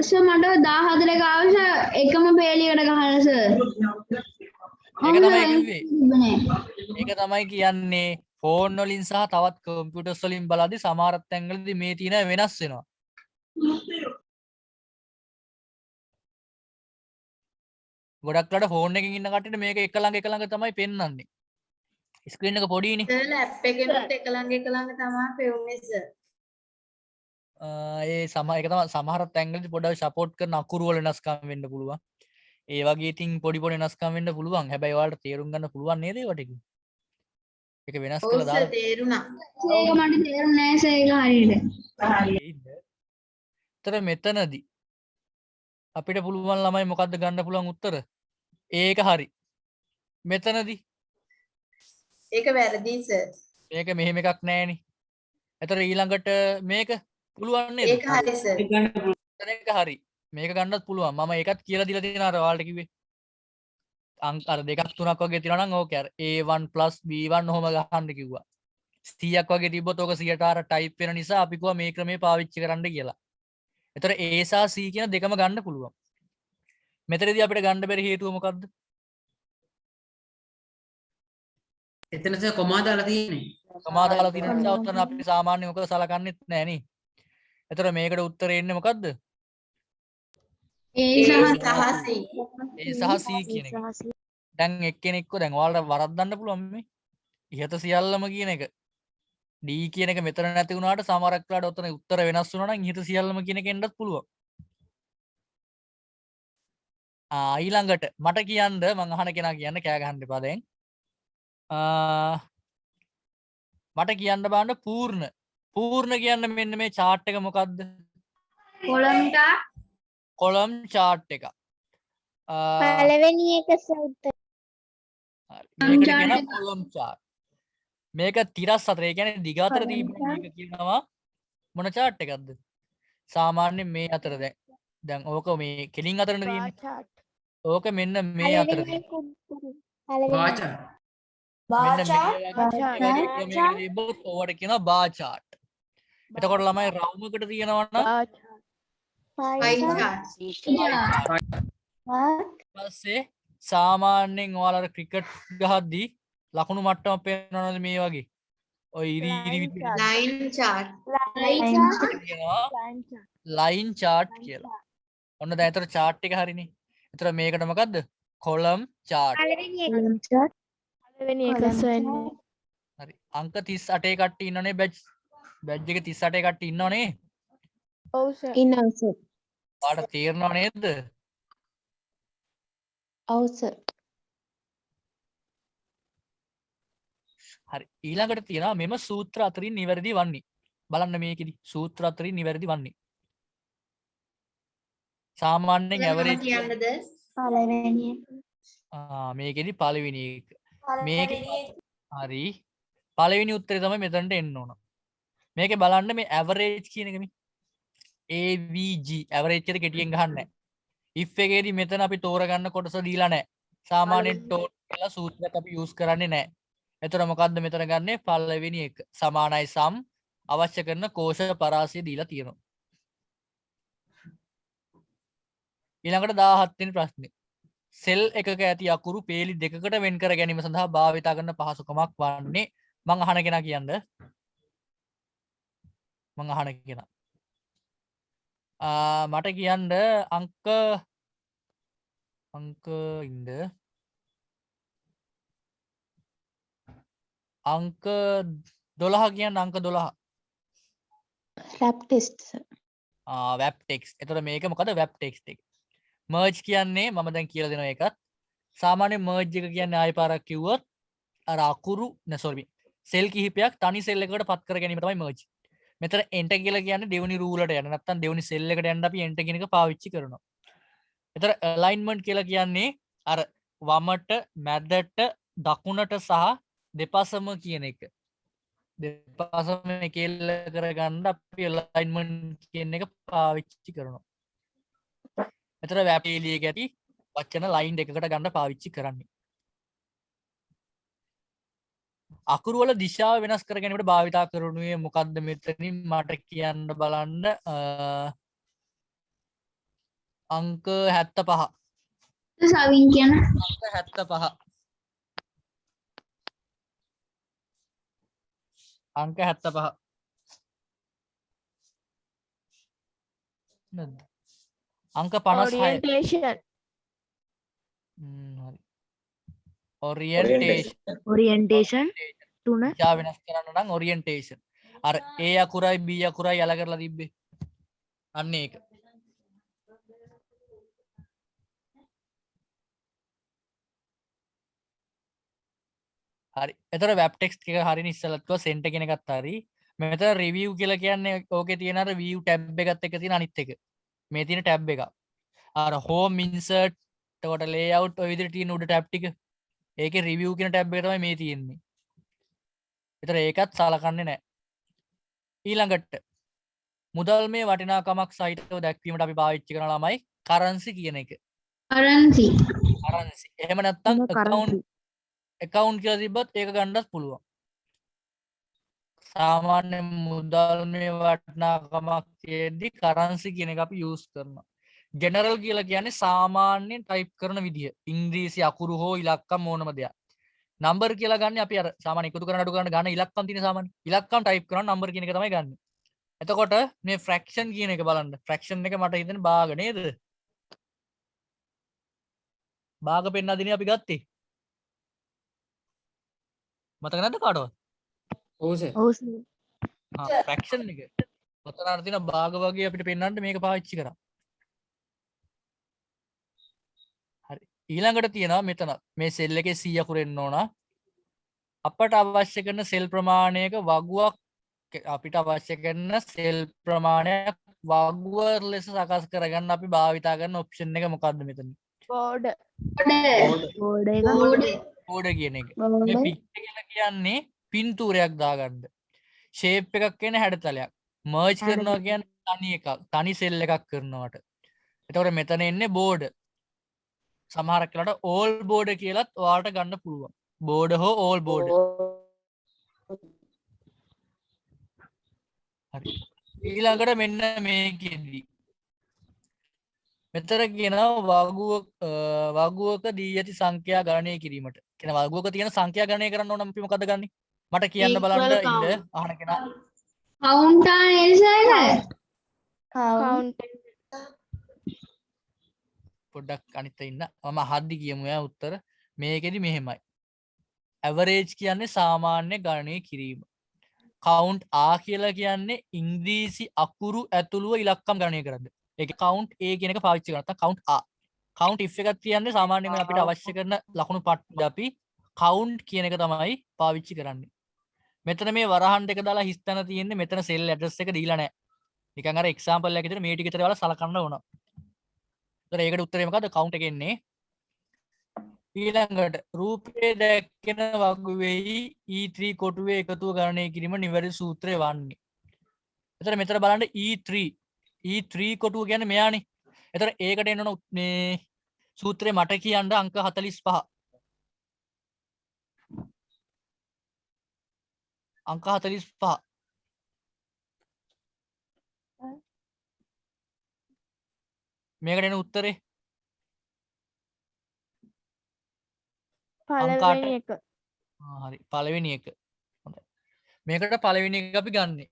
සර් මට 14 එක අවශ්‍ය එකම පේලියකට ගහන්න සර්. ඒක තමයි කිව්වේ. ඒක තමයි කියන්නේ ෆෝන් වලින් සහ තවත් කම්පියුටර්ස් වලින් බලද්දි සමහර තැන්වලදී මේ තියෙන වෙනස් වෙනවා. ගොඩක් වෙලාවට ෆෝන් එකකින් ඉන්න කට්ටියට මේක එක ළඟ තමයි පෙන්වන්නේ. ස්ක්‍රීන් එක පොඩිනේ. සර් ලැප් එකෙනුත් එක ළඟ තමයි පෙවුනේ සර්. ඒ ඒක තමයි සමහර තැන්වලදී පොඩ්ඩක් සපෝට් කරන අකුරු වල වෙනස්කම් වෙන්න පුළුවන්. ඒ වගේ ඉතින් පොඩි වෙනස්කම් වෙන්න පුළුවන්. හැබැයි ඔයාලට තේරුම් ගන්න පුළුවන් නේද ඒවට ටික? ඒක වෙනස් ඔව් කරලා සර් දාලා තේරුණා. ඒක මට තේරුන්නේ නැහැ සර් ඒක හරියට. ඒතර මෙතනදී අපිට පුළුවන් ළමයි මොකද්ද ගන්න පුළුවන් උත්තර? ඒක හරි. මෙතනදී ඒක වැරදි සර්. මේක මෙහෙම එකක් නෑනේ. ඒතර ඊළඟට මේක පුළුවන් නේද? ඒක හරි සර්. ඒක හරි. මේක ගන්නත් පුළුවන්. මම ඒකත් කියලා දීලා තියෙනවා අර ඔයාලට කිව්වේ. අංක අර දෙකක් තුනක් වගේ තියෙනවා නම් ඕකේ අර A1 B1 ඔහොම ගහන්න කිව්වා. 100ක් වගේ තිබ්බොත් ඕක 100ට අර ටයිප් වෙන නිසා අපි කිව්වා මේ ක්‍රමේ පාවිච්චි කරන්න කියලා. ඒතර A සහ C කියන දෙකම ගන්න පුළුවන්. මෙතනදී අපිට ගන්න බැරි හේතුව මොකද්ද? එතන සර් කොමා දාලා තියෙන්නේ. කොමා දාලා තියෙන නිසා උත්තර අපි සාමාන්‍යයෙන් මොකද සලකන්නේත් නැහැ නේ. ඒතර මේකට උත්තරේ එන්නේ මොකද්ද? ඒ සහ C. A සහ C කියන එක. දැන් එක්කෙනෙක්ව දැන් ඔයාලට වරද්දන්න පුළුවන් මේ. ඉහත සියල්ලම කියන එක. D කියන එක මෙතන නැති වුණාට සමහරක් වෙලාවට උතන උත්තර වෙනස් වුණා නම් ඉහත සියල්ලම කියන එක එන්නත් පුළුවන්. ඊළඟට මට කියන්න මං අහන කෙනා කියන්න කෑ ගහන්න එපා දැන්. මට කියන්න බලන්න පූර්ණ කියන්න මෙන්න මේ chart එක මොකද්ද? කොලම් chart එක. පළවෙනි එක සර් උත්තර. මේකට කියනවා කොලම් chart. මේක තිරස් අතර ඒ කියන්නේ දිග අතර තියෙන මේක කියනවා මොන chart එකක්ද? සාමාන්‍යයෙන් මේ අතර දැන් ඕක මේ කෙලින් අතරනේ තියෙන්නේ. ඕක මෙන්න මේ අතර තියෙනවා. ඔවට කියනවා බා chart. එතකොට ළමයි රවුමකට තියෙනවා නම් පස්සේ සාමාන්‍යයෙන් ඔයාලා ක්‍රිකට් ගහද්දී ලකුණු මට්ටමක් පේනවනද මේ වගේ? ඔය ඉරි line chart. ලයින් chart කියලා. ඔන්න දැන් ඒතර chart එක හරිනේ. ඒතර මේකට මොකද්ද? column chart. පළවෙනි එක සර්. හරි. අංක 38 කට්ටිය ඉන්නවනේ බැච් එක 38 කට්ටිය ඉන්නවනේ. ඔව් සර්. ඉන්නවා සර්. ඔයාලට තේරෙනව නේද? ඔව් සර්. හරි. ඊළඟට තියෙනවා මෙම සූත්‍ර අතරින් නිවැරදි වන්නේ. බලන්න මේකෙදි සූත්‍ර අතරින් නිවැරදි වන්නේ. සාමාන්‍යයෙන් ඇවරේජ් කියන්නද? පළවෙනි එක. මේකෙදි පළවෙනි එක. මේකේ හරි. පළවෙනි උත්තරේ තමයි මෙතනට එන්න ඕන. මේකේ බලන්න මේ ඇවරේජ් කියන එක මේ AVG ඇවරේජ් එක කෙටියෙන් ගහන්නේ නැහැ. if එකේදී මෙතන අපි තෝරගන්න කොටස දීලා නැහැ. සාමාන්‍යයෙන් ටෝටල් කියලා සූත්‍රයක් අපි යූස් කරන්නේ නැහැ. එතකොට මොකද්ද මෙතන ගන්නෙ? පළවෙනි එක සමානයි සම් අවශ්‍ය කරන කෝෂ පරාසය දීලා තියෙනවා. ඊළඟට 17 වෙනි ප්‍රශ්නේ. සෙල් එකක ඇති අකුරු පේලි දෙකකට වෙන් කර ගැනීම සඳහා භාවිත කරන පහසුකමක් වන්නේ මං අහන කෙනා කියන්න. මං අහන කෙනා. මට කියන්න අංක ඉන්ද අංක 12 කියන්න අංක 12 රැප් ටෙස්ට් වෙබ් ටෙක්ස්ට්. එතකොට මේක මොකද වෙබ් ටෙක්ස්ට් එක. මර්ජ් කියන්නේ මම දැන් කියලා දෙනවා ඒකත්. සාමාන්‍ය මර්ජ් එක කියන්නේ ආයෙ පාරක් කිව්වොත් අර අකුරු sorry සෙල් කිහිපයක් තනි සෙල් එකකට පත් කර ගැනීම තමයි මර්ජ්. මෙතන enter කියලා කියන්නේ දෙවෙනි රූලට යන්න. නැත්නම් දෙවෙනි සෙල් එකට යන්න අපි enter කියන එක පාවිච්චි කරනවා. එතන alignment කියලා කියන්නේ අර වමට මැදට දකුණට සහ දෙපසම කියන එක. දෙපසම කෙල්ල කරගන්න අපි alignment කියන එක පාවිච්චි කරනවා. එතන web එළියක ඇති වචන line දෙකකට ගන්න පාවිච්චි කරන්නේ. අකුරු වල දිශාව වෙනස් කර ගැනීමට භාවිතා කරනුයේ මොකද්ද මෙතනින් මට කියන්න බලන්න අංක 75 සවින් කියන අංක 75 අංක 75 නැද්ද අංක 56 orientation හරි orientation තුන දිශාව වෙනස් කරන්න නම් orientation අර A අකුරයි B අකුරයි අල කරලා තිබ්බේ අන්න ඒක හරි එතකොට වෙබ් ටෙක්ස්ට් එක හරියන ඉස්සෙල්ලත් කිව්වා සෙන්ටර් කියන එකත් හරි මෙතන රිවිව් කියලා කියන්නේ ඕකේ තියෙන අර view tab එකත් එක්ක තියෙන අනිත් එක මේ තියෙන tab එක අර home insert එතකොට layout ඔය විදිහට තියෙන උඩ tab ටික ඒකේ රිවිව් කියන tab එක තමයි මේ තියෙන්නේ ඒතර ඒකත් සලකන්නේ නැහැ ඊළඟට මුදල් මේ වටිනාකමක් සහිතව දැක්වීමට අපි පාවිච්චි කරන ළමයි currency කියන එක කරන්සි currency එහෙම නැත්නම් account කියලා තිබ්බත් ඒක ගන්නත් පුළුවන් සාමාන්‍ය මුදල් මේ වටිනාකමක් තියෙද්දි කරන්සි කියන එක අපි යූස් කරනවා. ජෙනරල් කියලා කියන්නේ සාමාන්‍යයෙන් ටයිප් කරන විදිය. ඉංග්‍රීසි අකුරු හෝ ඉලක්කම් ඕනම දෙයක්. නම්බර් කියලා ගන්න අපි අර සාමාන්‍ය එකතු කරන අඩු කරන ගන්න ඉලක්කම් තියෙන සාමාන්‍ය. ඉලක්කම් ටයිප් කරන නම්බර් කියන එක තමයි ගන්න. එතකොට මේ ෆ්‍රැක්ෂන් කියන එක බලන්න. ෆ්‍රැක්ෂන් එක මට හිතෙන්නේ භාග නේද? භාග පෙන්නා දිනේ අපි ගත්තේ. මතක නැද්ද කාටවත්? ඔව් සර්. ෆ්‍රැක්ෂන් එක ඔතන අර තියෙන භාග වගේ අපිට පෙන්වන්න මේක පාවිච්චි කරා. හරි. ඊළඟට තියෙනවා මෙතන මේ සෙල් එකේ 100 අකුර එන්න ඕන. අපට අවශ්‍ය කරන සෙල් ප්‍රමාණයක වගුවක් අපිට අවශ්‍ය කරන සෙල් ප්‍රමාණයක් වගුව ලෙස සකස් කරගන්න අපි භාවිතා කරන ඔප්ෂන් එක මොකද්ද මෙතන? board බෝඩ කියන එක. මේ පික්චර් කියලා කියන්නේ පින්තූරයක් දාගන්න. ෂේප් එකක් කියන හැඩතලයක්. මර්ජ් කරනවා කියන්නේ තනි එකක්. තනි සෙල් එකක් කරනවට. එතකොට මෙතන එන්නේ බෝඩ. සමහරක් වෙලාවට all බෝඩ කියලාත් ඔයාලට ගන්න පුළුවන්. බෝඩ හෝ all බෝඩ. හරි. ඊළඟට මෙන්න මේකෙදි. මෙතන කියනවා වගුවක දී ඇති සංඛ්‍යා ගණනය කිරීමට. කියන වගුවක තියෙන සංඛ්‍යා ගණනය කරන්න ඕන නම් අපි මොකද ගන්නෙ? මට කියන්න බලන්න ඉන්න අහන කෙනා. කවුන්ට් ආනේසයක count පොඩ්ඩක් අනිත් ඉන්න. මම අහද්දි කියමු යා උත්තර. මේකෙදි මෙහෙමයි. average කියන්නේ සාමාන්‍ය ගණනය කිරීම. count a කියලා කියන්නේ ඉංග්‍රීසි අකුරු ඇතුළුව ඉලක්කම් ගණනය කරන්න. ඒක count a කියන එක පාවිච්චි කරනවා. නැත්නම් count a. count if එකක් කියන්නේ සාමාන්‍යයෙන් අපිට අවශ්‍ය කරන ලකුණු පට්ට අපි count කියන එක තමයි පාවිච්චි කරන්නේ. මෙතන මේ වරහන් දෙක දාලා හිස් තැන තියෙන්නේ මෙතන cell address එක දීලා නැහැ. නිකන් අර example එකක් විදිහට මේ ටික විතර දාලා සලකන්න ඕන. ඒතර ඒකට උත්තරේ මොකද්ද? count එකේ එන්නේ ඊළඟට රූපයේ දැක්කෙන වගුවෙහි E3 කොටුවේ එකතුව ගණනය කිරීම නිවැරදි සූත්‍රය වන්නේ. එතන මෙතන බලන්න E3 කොටුව කියන්නේ මෙයානේ. එතන ඒකට එන්න ඕන මේ සූත්‍රය මට කියන්න අංක 45. අංක 45. මේකට එන උත්තරේ පළවෙනි එක හරි පළවෙනි එක. හොඳයි. මේකට පළවෙනි එක අපි ගන්නෙ.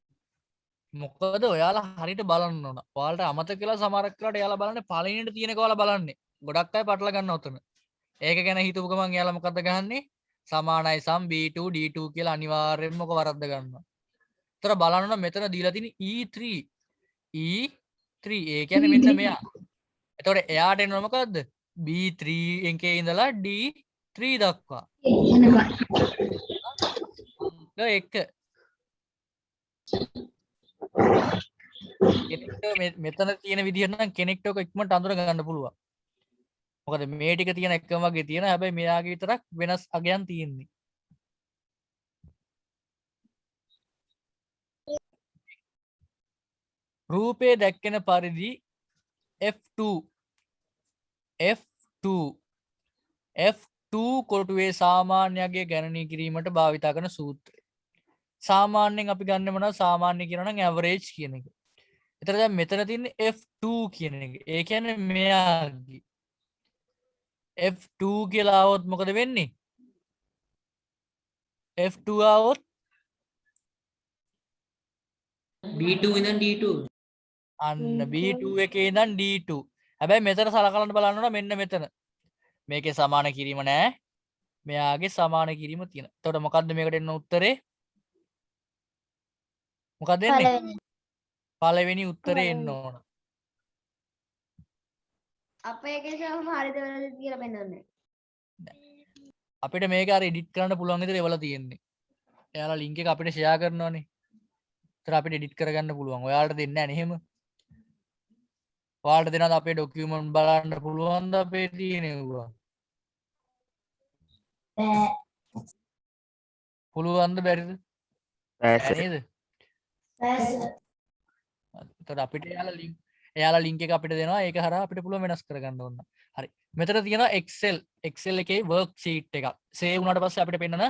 මොකද ඔයාලා හරියට බලන්න ඕන. ඔයාලට අමතක කියලා සමහරක් වෙලාවට එයාලා බලන්නේ පළවෙනිට තියෙනක ඔයාලා බලන්නේ. ගොඩක් අය පටල ගන්න උතන. ඒක ගැන හිතපු ගමන් එයාලා මොකද්ද ගහන්නේ? සමානයි සම් B2 D2 කියලා අනිවාර්යෙන්ම ඔක වරද්ද ගන්නවා. ඒතර බලන්න ඕන මෙතන දීලා තියෙන E3. E3 ඒ කියන්නේ මෙන්න මෙයා. එතකොට එයාට එනවා මොකද්ද? B3 එකේ ඉඳලා D3 දක්වා. එක කෙනෙක්ට මෙතන තියෙන විදිහට නම් කෙනෙක්ට ඔක ඉක්මනට අඳුර ගන්න පුළුවන්. මොකද මේ ටික තියෙන එකම වගේ තියෙන හැබැයි මෙයාගේ විතරක් වෙනස් අගයන් තියෙන්නේ. රූපේ දැක්කෙන පරිදි F2 කොටුවේ සාමාන්‍යගේ ගණනය කිරීමට භාවිතා කරන සූත්‍රය. සාමාන්‍යයෙන් අපි ගන්න මොනවද? සාමාන්‍ය කියනවා නම් ඇවරේජ් කියන එක. එතන දැන් මෙතන තියෙන්නේ F2 කියන එක. ඒ කියන්නේ මෙයාගේ F2 කියලා આવොත් මොකද වෙන්නේ? F2 આવොත් B2 ඉඳන් D2 අන්න B2 එකේ ඉඳන් D2. හැබැයි මෙතන සලකලා බලන්න ඕන මෙන්න මෙතන. මේකේ සමාන කිරීම නෑ. මෙයාගේ සමාන කිරීම තියෙන. එතකොට මොකද්ද මේකට එන්න උත්තරේ? මොකක්ද එන්නේ? පළවෙනි උත්තරේ එන්න ඕන. අපේ එකේ සම හරිද වැරදිද කියලා පෙන්වන්නේ. අපිට මේක අර එඩිට් කරන්න පුළුවන් විදිහට ඒවල තියෙන්නේ. එයාලා ලින්ක් එක අපිට ෂෙයා කරනවානේ. ඒතර අපිට එඩිට් කරගන්න පුළුවන්. ඔයාලට දෙන්නේ නැහැ නේ එහෙම. ඔයාලට දෙනවද අපේ ડોකියුමන්ට් බලන්න පුළුවන්ද අපේ තියෙනවා? පුළුවන්ද බැරිද? බෑ නේද? එතකොට අපිට එයාලා ලින්ක් එක අපිට දෙනවා. ඒක හරහා අපිට පුළුවන් වෙනස් කරගන්න ඕන. හරි. මෙතන තියෙනවා Excel එකේ worksheet එකක්. සේව් වුණාට පස්සේ අපිට පෙන්නන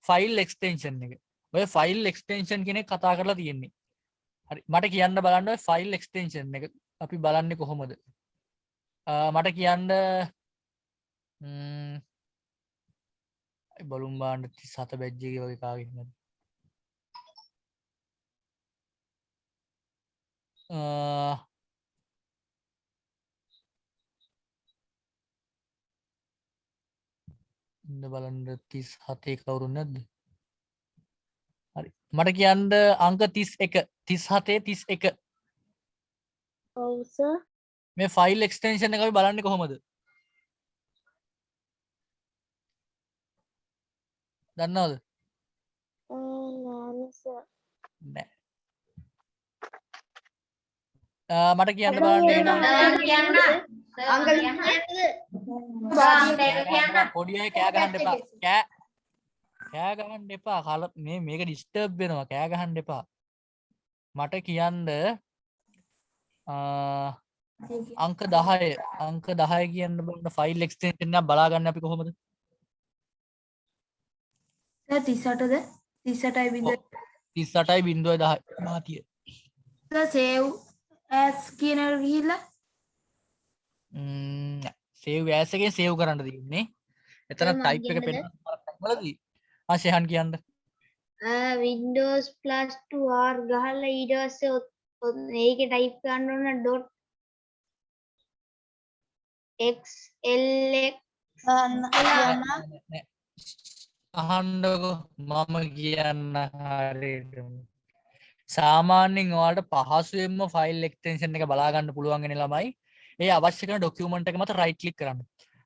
file extension එක. ඔය file extension කියන එක කතා කරලා තියෙන්නේ. හරි. මට කියන්න බලන්න ඔය file extension එක අපි බලන්නේ කොහොමද? මට කියන්න බලුම් බාන්න 37 බැජ් එකේ වගේ කාගෙ නේද? ඉන්න බලන්න 37 කවුරු නැද්ද? හරි. මට කියන්න අංක 31 37 31. ඔව් සර්. මේ ෆයිල් එක්ස්ටෙන්ෂන් එක අපි බලන්නේ කොහොමද? දන්නවද? නෑ සර්. නෑ. මට කියන්න බලන්න අංකල් පොඩි අය කෑ ගහන්න එපා. කෑ ගහන්න එපා. මේක ඩිස්ටර්බ් වෙනවා. කෑ ගහන්න එපා. මට කියන්න අංක 10 කියන්න බලන්න ෆයිල් එක්ස්ටෙන්ෂන් එක බලා ගන්න අපි කොහොමද? 38ද 38.10 මාතිය. සේව් ඇස් කියන එක ගිහිල්ලා සේව් ඇස් එකෙන් සේව් කරන්න තියෙන්නේ. එතන ටයිප් එක පෙන්නන බලදී. ෂෙහන් කියන්න. Windows +2R ගහලා ඊට පස්සේ ඒකේ ටයිප් කරන්න ඕන .xlx අහන්නකො මම කියන්න හරියටම. සාමාන්‍යයෙන් ඔයාලට පහසුවෙන්ම ෆයිල් එක්ස්ටෙන්ෂන් එක බලා ගන්න පුළුවන් වෙන ළමයි ඒ අවශ්‍ය කරන ડોකියුමන්ට් එක මත රයිට් ක්ලික් කරන්න.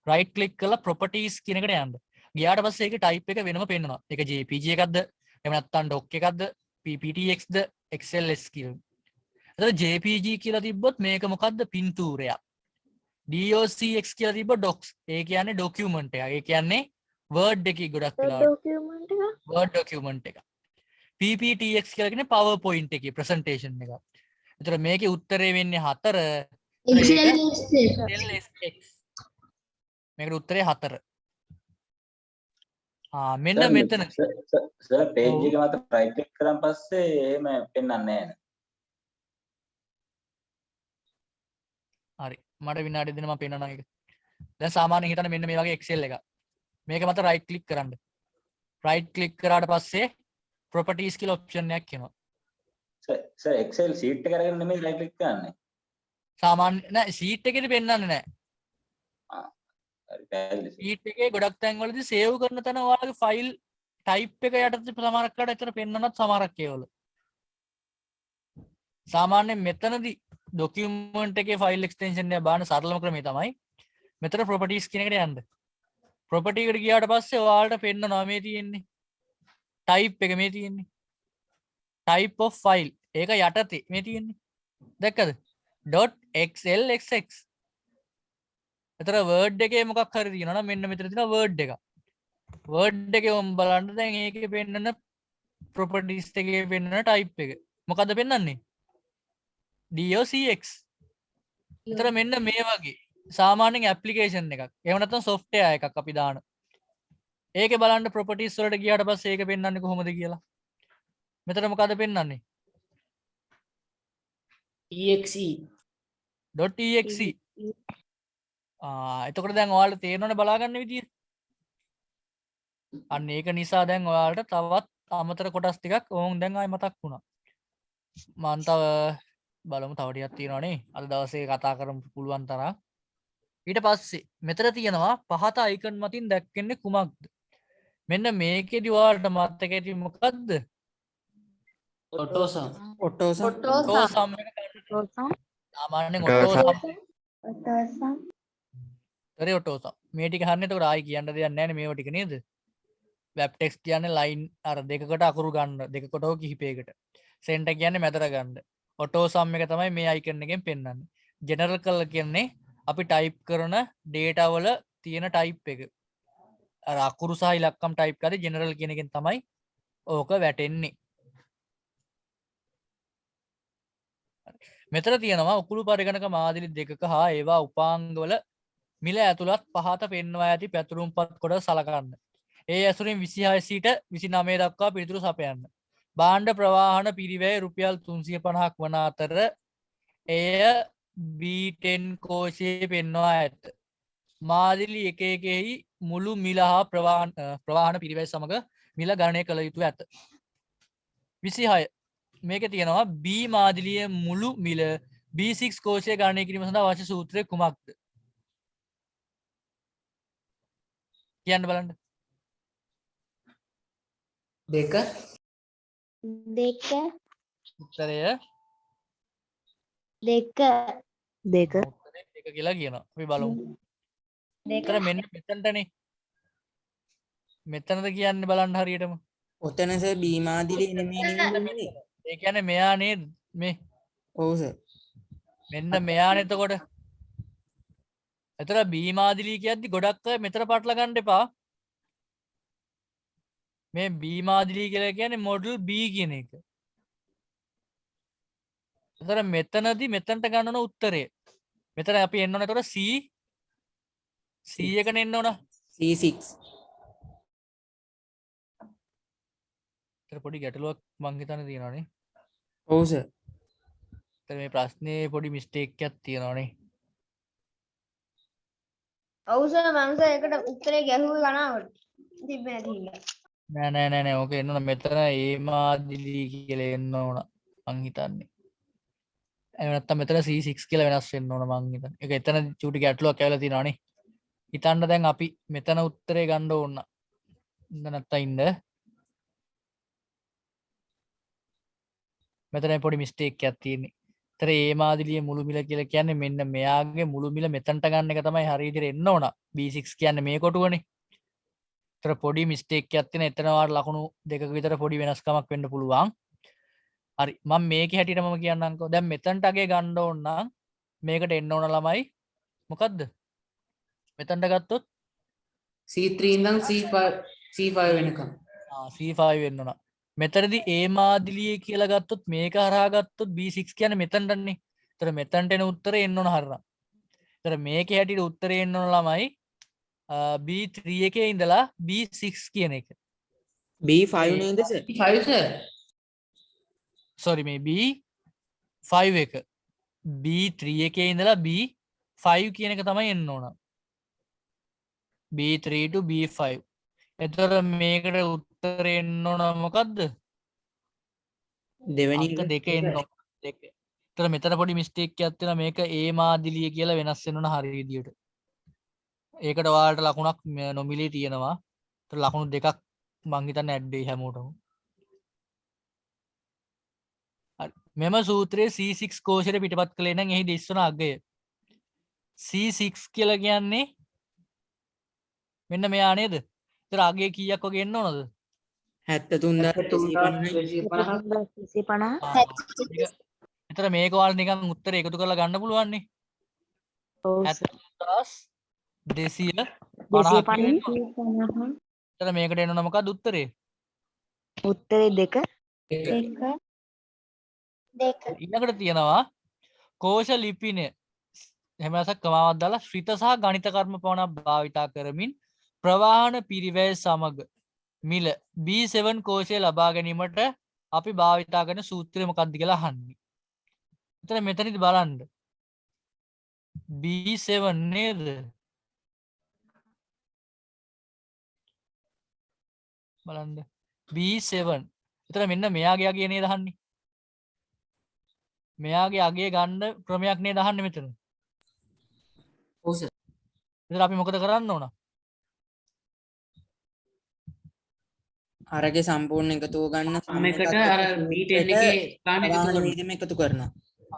රයිට් ක්ලික් කරලා ප්‍රොපර්ටිස් කියන එකට යන්න. ගියාට පස්සේ ඒකේ ටයිප් එක වෙනම පෙන්නනවා. ඒක JPG එකක්ද? එහෙම නැත්නම් doc එකක්ද? PPTXද? XLS කියලා. එතකොට JPG කියලා තිබ්බොත් මේක මොකද්ද? පින්තූරයක්. DOCX කියලා තිබ්බොත් docs. ඒ කියන්නේ ડોකියුමන්ට් එක. ඒ කියන්නේ Word එකේ ගොඩක් වෙලාවට ડોකියුමන්ට් එක. Word document එක. PPTX කියලා කියන්නේ PowerPoint එකේ presentation එක. ඒතර මේකේ උත්තරේ වෙන්නේ 4. XLSX. මේකට උත්තරේ 4. මෙන්න මෙතන සර් page එක මත right click කරන් පස්සේ එහෙම පෙන්වන්නේ නැහැ නේ. හරි. මට විනාඩි දෙන්න මම පෙන්නනවා ඒක. දැන් සාමාන්‍යයෙන් හිතන්න මෙන්න මේ වගේ Excel එකක්. මේක මත right click කරන්න. right click කරාට පස්සේ properties කියලා option එකක් එනවා. සර් එක්සෙල් ෂීට් එක අරගෙන නෙමෙයි රයිට් ක්ලික් කරන්නේ. සාමාන්‍ය නෑ ෂීට් එකේදී පෙන්වන්නේ නෑ. හරි පැහැදිලි. ෂීට් එකේ ගොඩක් තැන්වලදී සේව් කරන තැන ඔයාලගේ ෆයිල් ටයිප් එක යටතේ සමහරක් කාට එතන පෙන්වන්නත් සමහරක් ඒවල. සාමාන්‍යයෙන් මෙතනදී ડોකියුමන්ට් එකේ ෆයිල් එක්ස්ටෙන්ෂන් එක බාන සරලම ක්‍රමය තමයි මෙතන ප්‍රොපර්ටිස් කියන එකට යන්න. ප්‍රොපර්ටි එකට ගියාට පස්සේ ඔයාලට පෙන්වනවා මේ තියෙන්නේ ටයිප් එක මේ තියෙන්නේ type of file ඒක යටතේ මේ තියෙන්නේ දැක්කද .xlxx එතන word එකේ මොකක් හරි තියෙනවා නම් මෙන්න මෙතන තියෙනවා word එක word එකේ ඔම් බලන්න දැන් ඒකේ පෙන්නන properties එකේ පෙන්නන type එක මොකද්ද පෙන්නන්නේ docx එතන මෙන්න මේ වගේ සාමාන්‍යයෙන් application එකක් එහෙම නැත්නම් software එකක් අපි දාන ඒකේ බලන්න properties වලට ගියාට පස්සේ ඒක පෙන්වන්නේ කොහොමද කියලා මෙතන මොකද පෙන්වන්නේ exe .exe එතකොට දැන් ඔයාලට තේරෙනවනේ බලාගන්න විදිය අන්න ඒක නිසා දැන් ඔයාලට තවත් අමතර කොටස් ටිකක් ඕන් දැන් ආයි මතක් වුණා මම තව බලමු තව ටිකක් තියෙනවා නේ අද දවසේ කතා කරමු පුළුවන් තරම් ඊට පස්සේ මෙතන තියෙනවා පහත අයිකන් මතින් දැක්කන්නේ කුමක්ද මෙන්න මේකෙදි ඔයාලට මතක ඇති මොකද්ද ඔටෝසම් ඔටෝසම් එක ගන්න සාමාන්‍යයෙන් ඔටෝසම් තරේ ඔටෝසම් මේ ටික අහන්න එතකොට ආයි කියන්න දෙයක් නැහැ නේ මේව ටික නේද වෙබ් ටෙක්ස්ට් කියන්නේ ලයින් අර දෙකකට අකුරු ගන්න දෙකකට හෝ කිහිපයකට සෙන්ටර් කියන්නේ මැදට ගන්න ඔටෝසම් එක තමයි මේ අයිකන් එකෙන් පෙන්වන්නේ ජෙනරල් කලර් කියන්නේ අපි ටයිප් කරන ඩේටා වල තියෙන ටයිප් එක අර අකුරු සහ ඉලක්කම් ටයිප් කරේ ජෙනරල් කියන එකෙන් තමයි ඕක වැටෙන්නේ මෙතන තියෙනවා උකුළු පරිගණක මාදිලි දෙකක හා ඒවා උපාංගවල මිල ඇතුළත් පහත පෙන්වා ඇති පැතුරුම්පත් කොට සලකන්න. ඒ ඇසුරින් 26 සිට 29 දක්වා පිළිතුරු සපයන්න. භාණ්ඩ ප්‍රවාහන පිරිවැය රුපියල් 350ක් වන අතර එය B10 කෝෂයේ පෙන්වා ඇත. මාදිලි එක එකෙහි මුළු මිල හා ප්‍රවාහන පිරිවැය සමග මිල ගණනය කළ යුතු ඇත. 26 මේක තියෙනවා B මාදිලියේ මුළු මිල B6 කෝෂය ගණනය කිරීම සඳහා අවශ්‍ය සූත්‍රය කුමක්ද? කියන්න බලන්න. දෙක උත්තරය දෙක උත්තරේ දෙක කියලා කියනවා. අපි බලමු. දෙක උත්තර මෙන්න මෙතනටනේ. මෙතනද කියන්නේ බලන්න හරියටම. ඔතන සර් B මාදිලියේ නෙමෙයි ඒ කියන්නේ මෙයා නේද මේ ඔව් සර් මෙන්න මෙයානේ එතකොට. එතන B මාදිලී කියද්දි ගොඩක් අය මෙතන පටල ගන්න එපා. මේ B මාදිලී කියලා කියන්නේ මොඩල් B කියන එක. එතන මෙතනදී මෙතනට ගන්නන උත්තරය. මෙතන අපි එන්න ඕන එතකොට C එකනේ එන්න ඕන. C6 එතන පොඩි ගැටලුවක් මං හිතන්නේ තියෙනවානේ. ඔව් සර් එතන මේ ප්‍රශ්නේ පොඩි මිස්ටේක් එකක් තියෙනවානේ. ඔව් සර් මම සර් ඒකට උත්තරේ ගැහුවේ කනාවට තිබ්බේ නැති හින්දා නෑ ඕක එන්න ඕන මෙතන A මාදිලී කියලා එන්න ඕන මං හිතන්නේ. එහෙම නැත්නම් මෙතන C6 කියලා වෙනස් වෙන්න ඕන මං හිතන්නේ. ඒක එතන චූටි ගැටලුවක් ඇවිල්ලා තියෙනවානේ. හිතන්න දැන් අපි මෙතන උත්තරේ ගන්න ඕන. ඉන්න නැත්තම් ඉන්න. මෙතන පොඩි මිස්ටේක් එකක් තියෙන්නේ. ඒතර A මාදිලියේ මුළු මිල කියලා කියන්නේ මෙන්න මෙයාගේ මුළු මිල මෙතනට ගන්න එක තමයි හරිය විදිහට එන්න ඕන. B6 කියන්නේ මේ කොටුවනේ. ඒතර පොඩි මිස්ටේක් එකක් තියෙන. එතන වාට ලකුණු දෙකක විතර පොඩි වෙනස්කමක් වෙන්න පුළුවන්. හරි මම මේකේ හැටියට මම කියන්නම්කෝ. දැන් මෙතනට අගේ ගන්න ඕන නම් මේකට එන්න ඕන ළමයි මොකද්ද? මෙතනට ගත්තොත් C3 ඉඳන් C5 වෙනකම් C5 වෙන්න ඕන. මෙතනදී A මාදිලියේ කියලා ගත්තොත් මේක හරහා ගත්තොත් B6 කියන්නේ මෙතනටනේ. ඒතර මෙතනට එන උත්තරේ එන්න ඕන හරියට. ඒතර මේකේ හැටියට උත්තරේ එන්න ඕන ළමයි B3 එකේ ඉඳලා B6 කියන එක. B5 නේද සර් B5 සර් sorry මේ B5 එක B3 එකේ ඉඳලා B5 කියන එක තමයි එන්න ඕන. B3 to B5. එතකොට මේකට උත්තරේ එන්න ඕන මොකද්ද? දෙවැනි අංක එක දෙක එන්න ඕන. දෙක. ඒතර මෙතන පොඩි මිස්ටේක් එකක් තියෙනවා මේක A මාදිලිය කියලා වෙනස් වෙන්න ඕන හරි විදියට. ඒකට ඔයාලට ලකුණක් නොමිලේ තියෙනවා. ඒතර ලකුණු දෙකක් මං හිතන්නේ ඇඩ් වෙයි හැමෝටම. හරි. මෙම සූත්‍රයේ C6 කෝෂයට පිටපත් කළේ නම් එහි දිස්වන අගය. C6 කියලා කියන්නේ මෙන්න මෙයා නේද? ඒතර අගය කීයක් වගේ එන්න ඕනද? 73,250. එතර මේක ඔයාලට නිකන් උත්තර එකතු කරලා ගන්න පුළුවන් නේ. 73,250. එතර මේකට එන්න ඕන මොකක්ද උත්තරේ? උත්තරේ දෙක. ඊළඟට තියෙනවා කෝෂ ලිපිනය. එහෙම නැසක් කමාවක් දාලා ශ්‍රිත සහ ගණිත කර්ම පමණක් භාවිතා කරමින් ප්‍රවාහන පිරිවැය සමග මිල B7 කෝෂය ලබා ගැනීමට අපි භාවිතා කරන සූත්‍රය මොකක්ද කියලා අහන්නේ. එතන මෙතනදි බලන්න. B7 නේද? බලන්න. B7. එතන මෙන්න මෙයාගේ අගය නේද අහන්නේ. මෙයාගේ අගය ගන්න ක්‍රමයක් නේද අහන්නේ මෙතන. ඔව් සර්. එතන අපි මොකද කරන්න ඕන? අරගේ සම්පූර්ණ එකතුව ගන්න මේකට අර B10 එකේ ගාන එකතු ප්‍රවාහන කරනවා. වීදම එකතු කරනවා.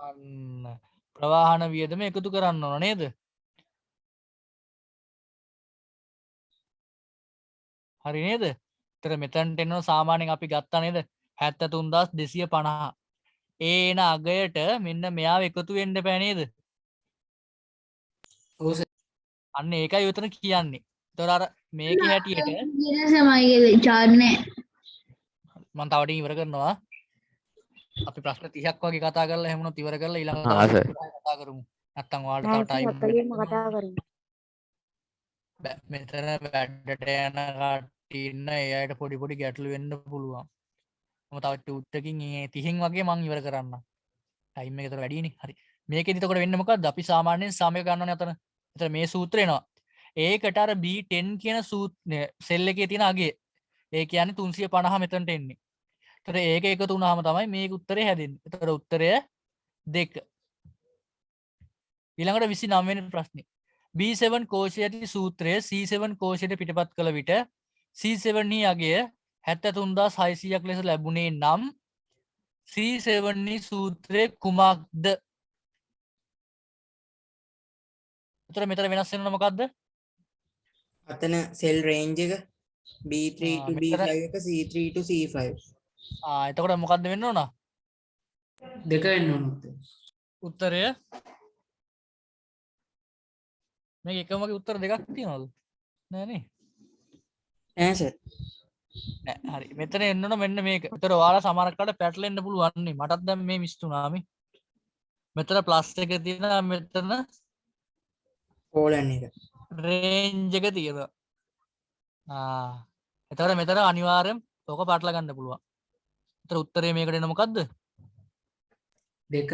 අන්න ප්‍රවාහන වියදම එකතු කරන්න ඕන නේද? හරි නේද? ඒතර මෙතනට එනවා සාමාන්‍යයෙන් අපි ගත්තා නේද? 73250. ඒ එන අගයට මෙන්න මෙයාව එකතු වෙන්න බෑ නේද? ඔව් සර්. අන්න ඒකයි උතන කියන්නේ. ඒතර අර මේකේ හැටියට මම තව ටික ඉවර කරනවා. අපි ප්‍රශ්න 30ක් වගේ කතා කරලා එහෙම වුණොත් ඉවර කරලා ඊළඟ ආ සර්. කතා කරමු. නැත්තම් ඔයාලට තව ටයිම් කතා කරමු. බෑ. මෙතන වැඩට යන කට්ටිය ඉන්න ඒ අයට පොඩි පොඩි ගැටලු වෙන්න පුළුවන්. මම තව ටූට්ටකින් 30න් වගේ මම ඉවර කරන්න. ටයිම් එක ඒතර වැඩිනේ. හරි. මේකෙදි එතකොට වෙන්නේ මොකද්ද? අපි සාමාන්‍යයෙන් සමය ගන්නවනේ අතන. එතන මේ සූත්‍රය එනවා. ඒකට අර B10 කියන සෙල් එකේ තියෙන අගය. ඒ කියන්නේ 350 මෙතනට එන්නේ. එතකොට ඒක එකතු වුණාම තමයි මේක උත්තරේ හැදෙන්නේ. එතකොට උත්තරය 2. ඊළඟට 29 වෙනි ප්‍රශ්නේ. B7 කෝෂයේ ඇති සූත්‍රය C7 කෝෂයට පිටපත් කළ විට C7 හි අගය 73600ක් ලෙස ලැබුණේ නම් C7 හි සූත්‍රය කුමක්ද? එතකොට මෙතන වෙනස් වෙනව මොකද්ද? අතන සෙල් රේන්ජ් එක B3 to B5 එක C3 to C5. එතකොට මොකද්ද වෙන්න ඕන? දෙක වෙන්න ඕන. උත්තරය මේක එකමගේ උත්තර දෙකක් තියෙනවද? නෑ නේ. නෑ සර්. නෑ හරි. මෙතන එන්න ඕන මෙන්න මේක. ඒතර ඔයාලා සමහරකට පැටලෙන්න පුළුවන් නේ. මටත් දැන් මේ මිස් වුණා මේ. මෙතන ප්ලස් එක තියෙනවා මෙතන කෝලන් එක. රේන්ජ් එක තියෙනවා. එතකොට මෙතන අනිවාර්යෙන් ඔක පටල ගන්න පුළුවන්. එතන උත්තරේ මේකට එන මොකද්ද? දෙක.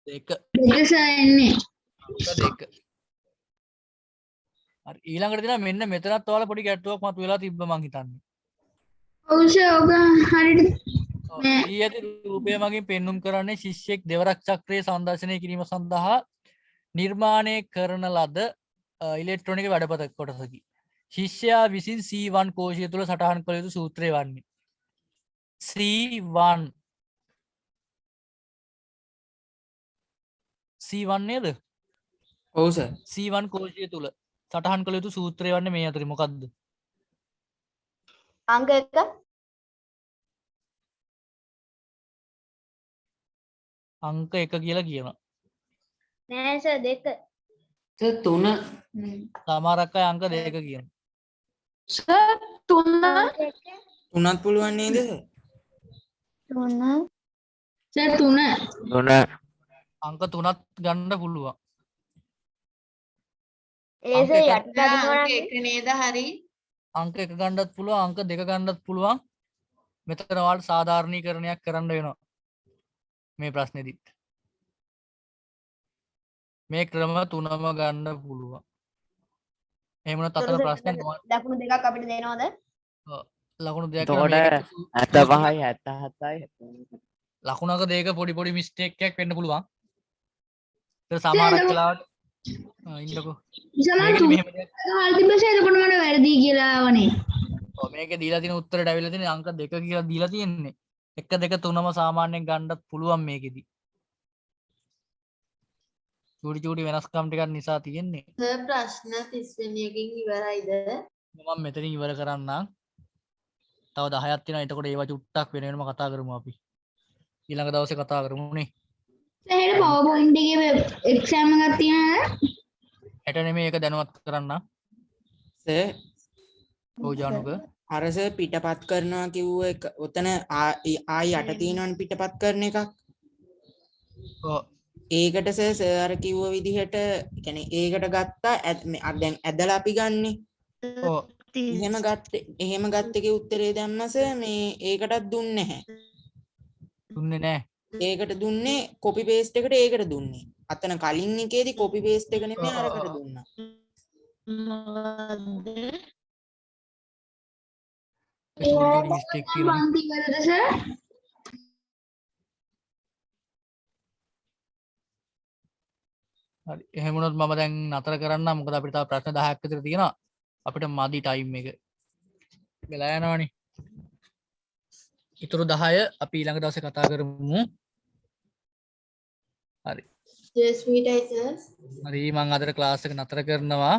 දෙක. දෙක. හරි ඊළඟට දෙනවා මෙන්න මෙතනත් ඔයාලා පොඩි ගැට්ටුවක් මතුවලා තිබ්බ මං හිතන්නේ. ඊ ඇති රූපය මගින් පෙන්눔 කරන්නේ ශිෂ්‍යෙක් දෙවරක් චක්‍රයේ සංදර්ශනය කිරීම සඳහා නිර්මාණය කරන ලද ඉලෙක්ට්‍රොනික වැඩපත කොටසකි. ශිෂ්‍යයා විසින් C1 කෝෂය තුළ සටහන් කළ යුතු සූත්‍රය වන්නේ C1 නේද? ඔව් සර්. C1 කෝෂය තුළ සටහන් කළ යුතු සූත්‍රය වන්නේ මේ අතරේ මොකක්ද? අංක 1 අංක 1 කියලා කියනවා. නෑ සර් 2 සර් 3 සමහරක් අය අංක 2 කියනවා. තුනත් පුළුවන් නේද සර්? තුන අංක 3ත් ගන්න පුළුවන්. ඒක යට ගන්නවා නේද හරි අංක 1 ගන්නත් පුළුවන් අංක 2 ගන්නත් පුළුවන්. මෙතන ඔයාලට සාධාරණීකරණයක් කරන්න වෙනවා මේ ප්‍රශ්නේදීත්. මේ ක්‍රම 3ම ගන්න පුළුවන්. එහෙම නැත්නම් අතන ප්‍රශ්නේ ලකුණු දෙකක් අපිට දෙනවද? ලකුණු දෙකක් එතකොට මේක 75යි 77යි ලකුණක දෙක පොඩි පොඩි මිස්ටේක් එකක් වෙන්න පුළුවන්. ඒක සමහරක් වෙලාවට ඉන්නකෝ. මේකෙදි මෙහෙම දෙයක්. හල් තිබ්බස එතකොට මට වැරදි කියලා ආවනේ. ඔව් මේකේ දීලා තියෙන උත්තරයට ඇවිල්ලා තියෙන්නේ අංක 2 කියලා දීලා තියෙන්නේ. 1 2 3ම සාමාන්‍යයෙන් ගන්නත් පුළුවන් මේකෙදි. චූටි චූටි වෙනස්කම් ටිකක් නිසා තියෙන්නේ. සර් ප්‍රශ්න 30 වෙනි එකකින් ඉවරයිද? මම මෙතනින් ඉවර කරන්නම්. තව 10ක් තියෙනවා. එතකොට ඒවා චුට්ටක් වෙන වෙනම කතා කරමු අපි. ඊළඟ දවසේ කතා කරමු නේ. එහෙනම් PowerPoint එකේ එක්සෑම් එකක් තියනවද? හෙට නෙමෙයි ඒක දැනුවත් කරන්න. සර් ඔව් ජානුක. අර සර් පිටපත් කරනවා කිව්ව එක ඔතන ආයි යට තියෙනවනේ පිටපත් කරන එකක්. ඔව් ඒකට සර් අර කිව්ව විදිහට يعني ඒකට ගත්තා දැන් ඇදලා අපි ගන්නෙ. ඔව් එහෙම ගත්ත එකේ උත්තරේ දැම්මස මේ ඒකටත් දුන්නේ නැහැ. දුන්නේ නැහැ. ඒකට දුන්නේ කොපි පේස්ට් එකට ඒකට දුන්නේ. අතන කලින් එකේදී කොපි පේස්ට් එක නෙමෙයි අරකට දුන්නා. චූටි මිස්ටේක් තියෙනවා. පන්ති වලද සර්? හරි එහෙම වුණොත් මම දැන් නතර කරන්නම්. මොකද අපිට තව ප්‍රශ්න 10ක් විතර තියෙනවා. අපිට මදි ටයිම් එක. වෙලා යනවනේ. ඉතුරු 10 අපි ඊළඟ දවසේ කතා කරමු. හරි. ජස්මීටයි සර්. හරි මම අදට ක්ලාස් එක නතර කරනවා.